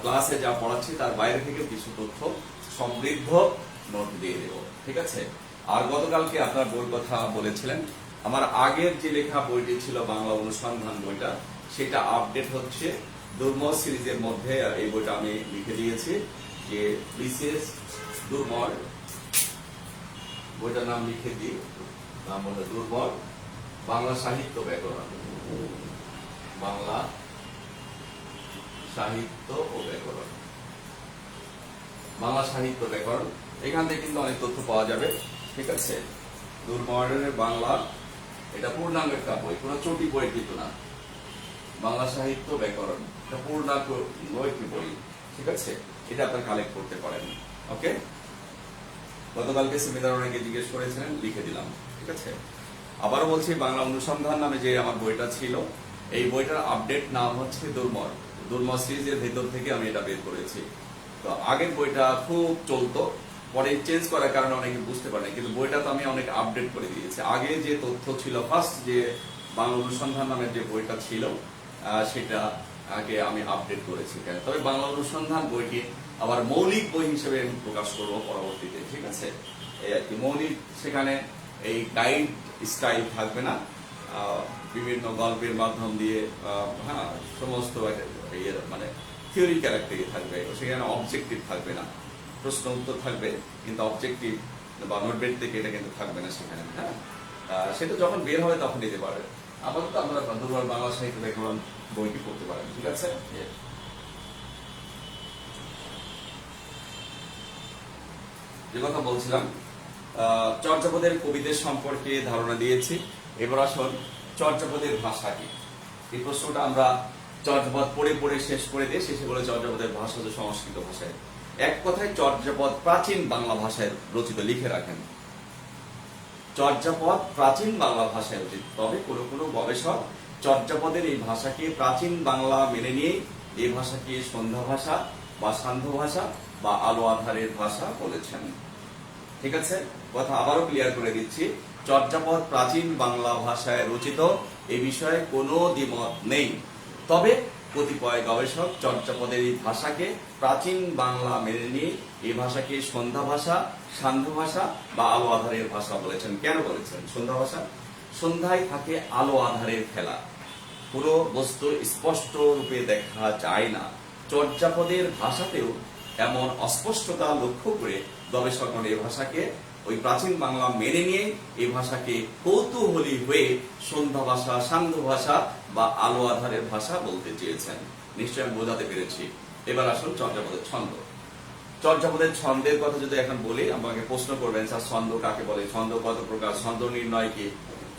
ক্লাসে যা পড়াচ্ছি তার বাইরে থেকে কিছু তথ্য সমৃদ্ধ নোট দিয়ে দেব। ঠিক আছে? আর গতকালকে আপনার বইয়ের কথা বলেছিলেন, আমার আগের যে লেখা বইটি ছিল বাংলা অনুসন্ধান বইটা, সেটা আপডেট হচ্ছে দুর্মর সিরিজের মধ্যে। এই বইটা আমি লিখে দিয়েছি, যে বিশেষ দুর্মর, বইটার নাম লিখে দিই, নাম হলো দুর্মর বাংলা সাহিত্য ব্যাকরণ, বাংলা সাহিত্য ও ব্যাকরণ, বাংলা সাহিত্য ব্যাকরণ। এখান থেকে কিন্তু অনেক তথ্য পাওয়া যাবে। ঠিক আছে? দুর্মরের বাংলা, এটা পূর্ণাঙ্গ একটা বই, কোনো চটি বই কিন্তু না। বাংলা সাহিত্য ব্যাকরণ, এটা পূর্ণাঙ্গ একটি বই। ঠিক আছে? এটা আপনার কালেক্ট করতে পারেন। ওকে, গতকালকে সেমিনার অনেকে জিজ্ঞেস করেছিলেন, লিখে দিলাম। ঠিক আছে? আবারও বলছি, বাংলা অনুসন্ধান নামে যে আমার বইটা ছিল, এই বইটার আপডেট নাম হচ্ছে দুর্মর। দুর্মর সিরিজের ভেতর থেকে আমি এটা বের করেছি। তো আগের বইটা খুব চলতো, পরে চেঞ্জ করার কারণে অনেকে বুঝতে পারেনি, কিন্তু বইটা তো আমি অনেক আপডেট করে দিয়েছি। আগে যে তথ্য ছিল, ফার্স্ট যে বাংলা অনুসন্ধান নামের যে বইটা ছিল, সেটা আগে আমি আপডেট করেছি। তবে বাংলা অনুসন্ধান বইটি আবার মৌলিক বই হিসেবে আমি প্রকাশ করবো পরবর্তীতে। ঠিক আছে? এই আর কি, মৌলিক, সেখানে এই গাইড স্টাইল থাকবে না, বিভিন্ন গল্পের মাধ্যম দিয়ে, হ্যাঁ, সমস্ত মানে থিওরি ক্যারেক্টারই থাকবে, সেখানে অবজেক্টিভ থাকবে না, প্রশ্ন উত্তর থাকবে, কিন্তু অবজেক্টিভ বা নোটবেড থেকে এটা কিন্তু থাকবে না সেখানে। হ্যাঁ, সেটা যখন বের হবে তখন দিতে পারবে। আপাতত আমরা দুর্বল বাংলা সাহিত্য ব্যাকরণ বইটি পড়তে পারেন। ঠিক আছে? যে কথা বলছিলাম, চর্যাপদের কবিদের সম্পর্কে ধারণা দিয়েছি। এবার আসুন, চর্যাপদের ভাষা কি? এই প্রশ্নটা আমরা চর্যাপদ পড়ে পড়ে শেষ করে দিয়ে শেষে বলে চর্যাপদের ভাষা হচ্ছে সংস্কৃত ভাষায়। এক কথায় চর্যাপদ প্রাচীন বাংলা ভাষায় রচিত। লিখে রাখেন, চর্যাপদ প্রাচীন বাংলা ভাষায় রচিত। তবে কোনো কোনো গবেষক চর্যাপদের এই ভাষাকে প্রাচীন বাংলা মেনে নিয়ে এই ভাষাকে সন্ধ্যা ভাষা বা সান্ধ্য ভাষা বা আলো আধারের ভাষা বলেছেন। ঠিক আছে? কথা আবারও ক্লিয়ার করে দিচ্ছি, চর্যাপদ প্রাচীন বাংলা ভাষায় রচিত, এ বিষয়ে কোনো দ্বিমত নেই। তবে কতিপয় গবেষক চর্যাপদের এই ভাষাকে প্রাচীন বাংলা মেনে নিয়ে এই ভাষাকে সন্ধ্যা ভাষা, সান্ধ্য ভাষা বা আলো আধারের ভাষা বলেছেন। কেন বলেছেন সন্ধ্যা ভাষা? সন্ধ্যায় থাকে আলো আধারের খেলা, পুরো বস্তু স্পষ্ট রূপে দেখা যায় না। চর্যাপদের ভাষাতেও এমন অস্পষ্টতা লক্ষ্য করে গবেষকগণ এই ভাষাকে ওই প্রাচীন বাংলা মেনে নিয়ে এই ভাষাকে কৌতূহলী হয়ে সন্ধ্যা ভাষা, সান্ধ্য ভাষা বা আলো আধারের ভাষা বলতে চেয়েছেন। নিশ্চয় আমি বোঝাতে পেরেছি। এবার আসুন চর্যাপদের ছন্দ। চর্যাপদের ছন্দের কথা যদি এখন বলি, আমাকে প্রশ্ন করবেন স্যার ছন্দ কাকে বলে, ছন্দ কত প্রকার, ছন্দ নির্ণয় কি?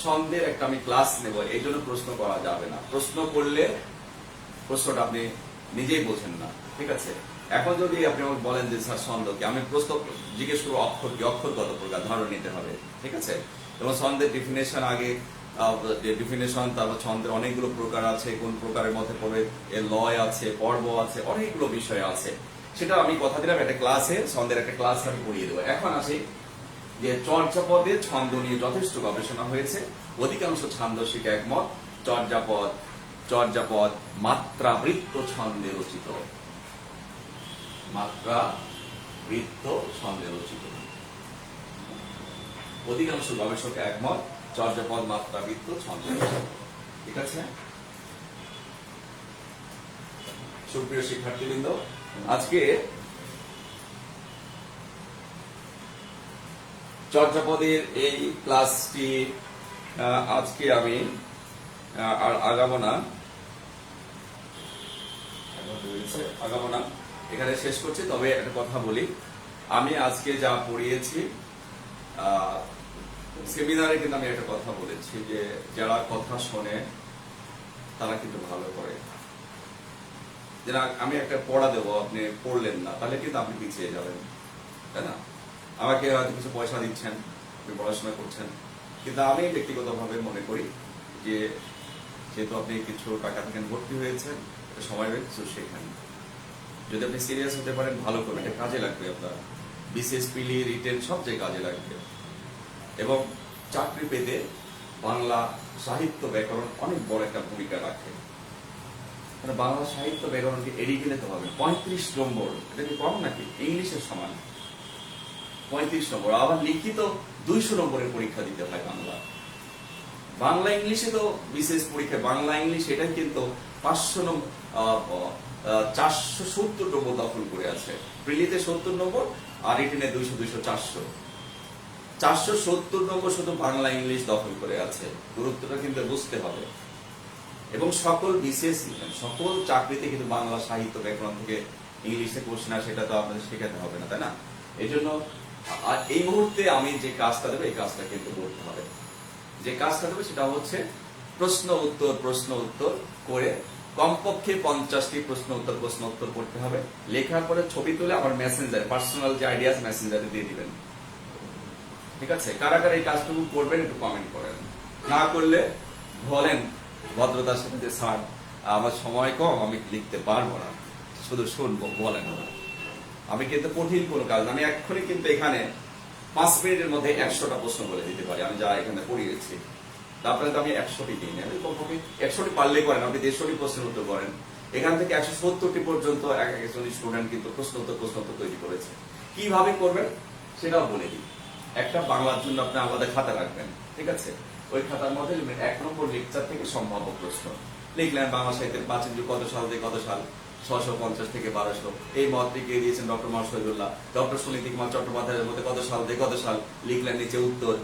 ছন্দের একটা আমি ক্লাস নেব, এই জন্য প্রশ্ন করা যাবে না। প্রশ্ন করলে প্রশ্নটা আপনি নিজেই বোঝেন না, ঠিক আছে? এখন যদি আপনি আমাকে বলেন যে স্যার ছন্দ কি, আমি প্রশ্ন জিজ্ঞেস করবো অক্ষর কি, অক্ষর কত প্রকার, ধরো নিতে হবে, ঠিক আছে? এবং ছন্দের ডিফিনেশন আগে, ডিফিনেশন, তারপর ছন্দের অনেকগুলো প্রকার আছে, কোন প্রকারের মধ্যে পড়বে, এর লয় আছে, পর্ব আছে, অনেকগুলো বিষয় আছে। সেটা আমি কথা দিলাম একটা ক্লাসে, ছন্দের একটা ক্লাস আমি পড়িয়ে দেবো। এখন আসি যে চর্যাপদের ছন্দ নিয়ে যথেষ্ট গবেষণা হয়েছে। অধিকাংশ ছান্দসিক একমত চর্যাপদ মাত্রা বৃত্ত ছন্দে রচিত। মাত্রা বৃত্ত ছন্দে রচিত। অধিকাংশ গবেষক একমত চর্যাপদ মাত্রা বৃত্ত ছন্দে রচিত। ঠিক আছে? সুপ্রিয় শিক্ষার্থীবৃন্দ, আজকে চর্যাপদের এই ক্লাসটি আজকে আমি আর আগাবো না, এখানে শেষ করছি। তবে একটা কথা বলি, আমি আজকে যা পড়িয়েছি সেমিনারে কিন্তু আমি একটা কথা বলেছি যে যারা কথা শোনে তারা কিন্তু ভালো করে। যেটা আমি একটা পড়া দেবো, আপনি পড়লেন না, তাহলে কিন্তু আপনি পিছিয়ে যাবেন, তাই না? আমাকে হয়তো কিছু পয়সা দিচ্ছেন, আপনি পড়াশোনা করছেন, কিন্তু আমি ব্যক্তিগতভাবে মনে করি যে যেহেতু আপনি কিছু টাকা থেকে ভর্তি হয়েছেন, সময় কিছু শেখেন। যদি আপনি সিরিয়াস হতে পারেন, ভালো করবেন, এটা কাজে লাগবে আপনার বিসিএস, পিলি, রিটেন সব জায়গায় কাজে লাগবে। এবং চাকরি পেতে বাংলা সাহিত্য ব্যাকরণ অনেক বড় একটা ভূমিকা রাখে। মানে বাংলা সাহিত্য ব্যাকরণকে এড়িয়ে গেলে তো হবে। 35 নম্বর, এটা কি কম নাকি? ইংলিশের সমান 35 নম্বর। আবার লিখিত 200 নম্বরের পরীক্ষা দিতে হয় বাংলা। বাংলা ইংলিশে তো বিশেষ পরীক্ষা, বাংলা ইংলিশ এটাই কিন্তু 470 নম্বর দখল করে আছে। প্রিলিতে 70 নম্বর আর রিটেনে 200, 400, 470 নম্বর শুধু বাংলা ইংলিশ দখল করে আছে। গুরুত্বটা কিন্তু বুঝতে হবে। এবং সকল বিশেষ সকল চাকরিতে কিন্তু বাংলা সাহিত্য ব্যাকরণ থেকে ইংলিশে কোশ্চেন আসে, সেটা তো আপনাদের শেখাতে হবে না, তাই না? এই জন্য এই মুহূর্তে আমি যে কাজটা দেবো, এই কাজটা কিন্তু করতে হবে। যে কাজটা দেবো সেটা হচ্ছে প্রশ্ন উত্তর করে কমপক্ষে 50টি প্রশ্ন উত্তর করতে হবে। লেখার পরে ছবি তুলে আমার মেসেঞ্জার, পার্সোনাল যে আইডিয়াস মেসেঞ্জারে দিয়ে দিবেন। ঠিক আছে? কারা কারা এই কাজটুকু করবেন একটু কমেন্ট করেন। না করলে বলেন ভদ্রতার সাথে যে স্যার আমার সময় কম, আমি লিখতে পারবো না, শুধু শুনবো, বলেন। আমি কিন্তু কঠিন কোনো কাজ, আমি এক্ষুনি কিন্তু এখানে 5 মিনিটের মধ্যে 100টা প্রশ্ন বলে দিতে পারি, আমি যা এখানে পড়িয়েছি। আপনাদের আমি 100টি দিই না, আমি কমপক্ষে 100টি পারলে করেন, আপনি 150টি প্রশ্নের উত্তর করেন। এখান থেকে 170টি পর্যন্ত একজন স্টুডেন্ট কিন্তু প্রশ্ন উত্তর তৈরি করেছে। কিভাবে করবেন সেটাও বলে দিই। একটা বাংলার জন্য আপনি আলাদা খাতা রাখবেন, ঠিক আছে? ওই খাতার মধ্যে 1 নম্বর লেকচার থেকে সম্ভাব্য প্রশ্ন লিখলেন। বাংলা সাহিত্যের প্রাচীন যুগ কত সাল থেকে কত সাল, 650 থেকে 1200। এই মতটি কে দিয়েছেন? ডক্টর মার শহীদুল্লাহ। ডক্টর সুনীতি কুমার চট্টোপাধ্যায়ের মধ্যে কত সাল থেকে কত সাল, লিখলেন নিচে উত্তর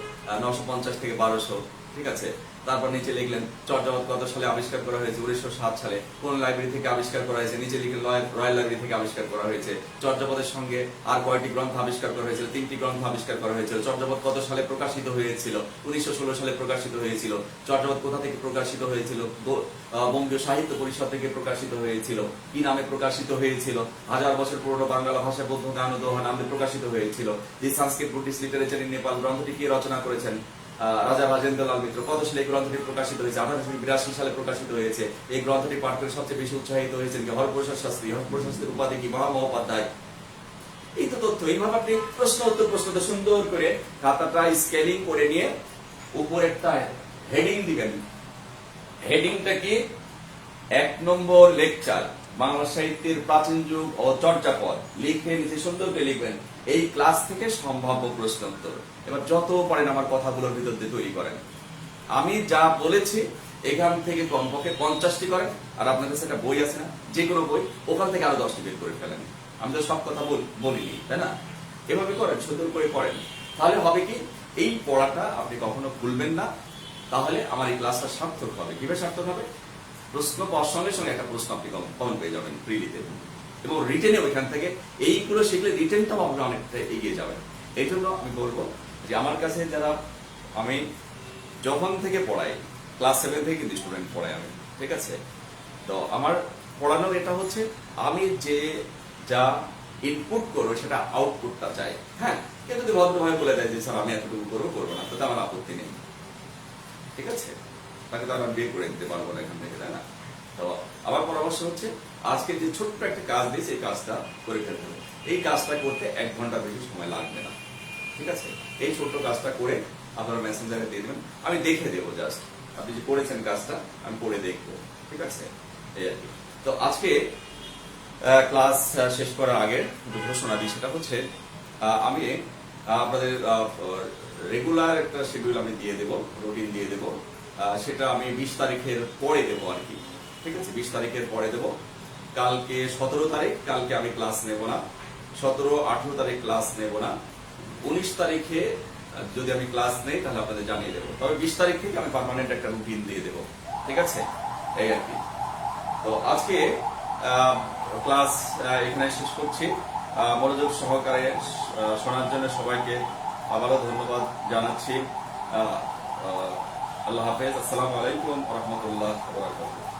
950 থেকে 1200, ঠিক আছে? তারপর নিচে লিখলেন চর্যাপদ কত সালে আবিষ্কার করা হয়েছে, 1907 সালে। কোন লাইব্রেরি থেকে আবিষ্কার করা হয়েছে, নিচে লিখলেন রয়্যাল লাইব্রেরি থেকে আবিষ্কার করা হয়েছে। চর্যাপদের সঙ্গে আর কয়টি গ্রন্থ আবিষ্কার করা হয়েছিল? 3টি গ্রন্থ আবিষ্কার করা হয়েছিল। চর্যাপদ কত সালে প্রকাশিত হয়েছিল? 1916 সালে প্রকাশিত হয়েছিল। চর্যাপদ কোথা থেকে প্রকাশিত হয়েছিল? বঙ্গীয় সাহিত্য পরিষদ থেকে প্রকাশিত হয়েছিল। কি নামে প্রকাশিত হয়েছিল? 1000 বছর পুরনো বাংলা ভাষায় বৌদ্ধ গান ও দোহা নামে প্রকাশিত হয়েছিল। দি সংস্কৃত ব্রিটিশ লিটারেচার ইন নেপাল গ্রন্থটি কে রচনা করেছেন? রাজা রাজেন্দ্রলাল মিত্র। কত সালে এই গ্রন্থটি প্রকাশিত হয়েছে? 1882 সালে প্রকাশিত হয়েছে। এই গ্রন্থটি পাঠ করে সবচেয়ে বেশি উৎসাহিত হয়েছেন কি? হরপ্রসাদ শাস্ত্রী। হরপ্রসাদ শাস্ত্রীর উপাধি কি? মহামহোপাধ্যায়। এই তো তথ্য। এইভাবে আপনি প্রশ্ন উত্তর সুন্দর করে খাতাটা স্কেলিং করে নিয়ে উপরে একটা হেডিং দিবেন। হেডিংটা কি? 1 নম্বর লেকচার বাংলা সাহিত্যের প্রাচীন যুগ ও চর্যাপদ লিখে নিচে সুন্দর করে লিখবেন। এই ক্লাস থেকে সম্ভাব্য প্রশ্ন উত্তর এবার যত পারেন আমার কথাগুলোর ভিতর দিয়ে তৈরি করেন। আমি যা বলেছি এখান থেকে কমপক্ষে 50টি করেন, আর আপনার কাছে একটা বই আছে না, যে কোনো বই, ওখান থেকে আরো 10টি বের করে ফেলেন। আমি তো সব কথা বলিনি, তাই না? এভাবে করেন, সুন্দর করে পড়েন, তাহলে হবে কি এই পড়াটা আপনি কখনো ভুলবেন না। তাহলে আমার এই ক্লাসটা সার্থক হবে। কিভাবে সার্থক হবে? প্রশ্ন পাওয়ার সঙ্গে সঙ্গে একটা প্রশ্ন আপনি কমন পেয়ে যাবেন প্রিলিতে, এবং রিটেনে ওইখান থেকে এইগুলো শিখলে রিটেনটাও আপনি অনেকটা এগিয়ে যাবেন। এই জন্য আমি বলবো যে আমার কাছে যারা, আমি যখন থেকে পড়াই, ক্লাস 7 থেকে কিন্তু স্টুডেন্ট পড়াই আমি, ঠিক আছে? তো আমার পড়ানোর এটা হচ্ছে আমি যে যা ইনপুট করবো সেটা আউটপুটটা চাই। হ্যাঁ, কেউ যদি ভদ্রভাবে বলে দেয় যে স্যার আমি এতটুকু করবো না, তাতে আমার আপত্তি নেই, ঠিক আছে? তাকে তো আমরা বিয়ে করে দিতে পারবো না এখান থেকে, তাই না? তো আমার পরামর্শ হচ্ছে আজকে যে ছোট্ট একটা কাজ দিয়েছে এই কাজটা করে ফেলতে হবে। এই কাজটা করতে 1 ঘন্টা বেশি সময় লাগবে না, ঠিক আছে? এই ছোট্ট কাজটা করে আপনারা মেসেঞ্জারে দিয়ে দেবেন, আমি দেখে দেবো। জাস্ট আপনি যে করেছেন কাজটা আমি পড়ে দেখবো, ঠিক আছে? এই আর কি। তো আজকে ক্লাস শেষ করার আগে দুটো ঘোষণা দিই, সেটা হচ্ছে আমি আপনাদের রেগুলার একটা শিডিউল আমি দিয়ে দেবো, রুটিন দিয়ে দেবো। সেটা আমি 20 তারিখের পরে দেবো আর কি, ঠিক আছে? 20 তারিখের পরে দেবো। কালকে 17 তারিখ, কালকে আমি ক্লাস নেব না। 17, 18 তারিখ ক্লাস নেব না। 19 তারিখে যদি আমি ক্লাস নেই তাহলে আপনাদের জানিয়ে দেবো। তবে 20 তারিখ থেকে আমি পার্মানেন্ট একটা রুটিন দিয়ে দেবো, ঠিক আছে? এই আর কি। তো আজকে ক্লাস এখানে শেষ করছি। মনোযোগ সহকারে শোনার জন্য সবাইকে আবারও ধন্যবাদ জানাচ্ছি। আল্লাহ হাফেজ। আসসালামু আলাইকুম ওয়া রাহমাতুল্লাহি ওয়া বারাকাতুহু।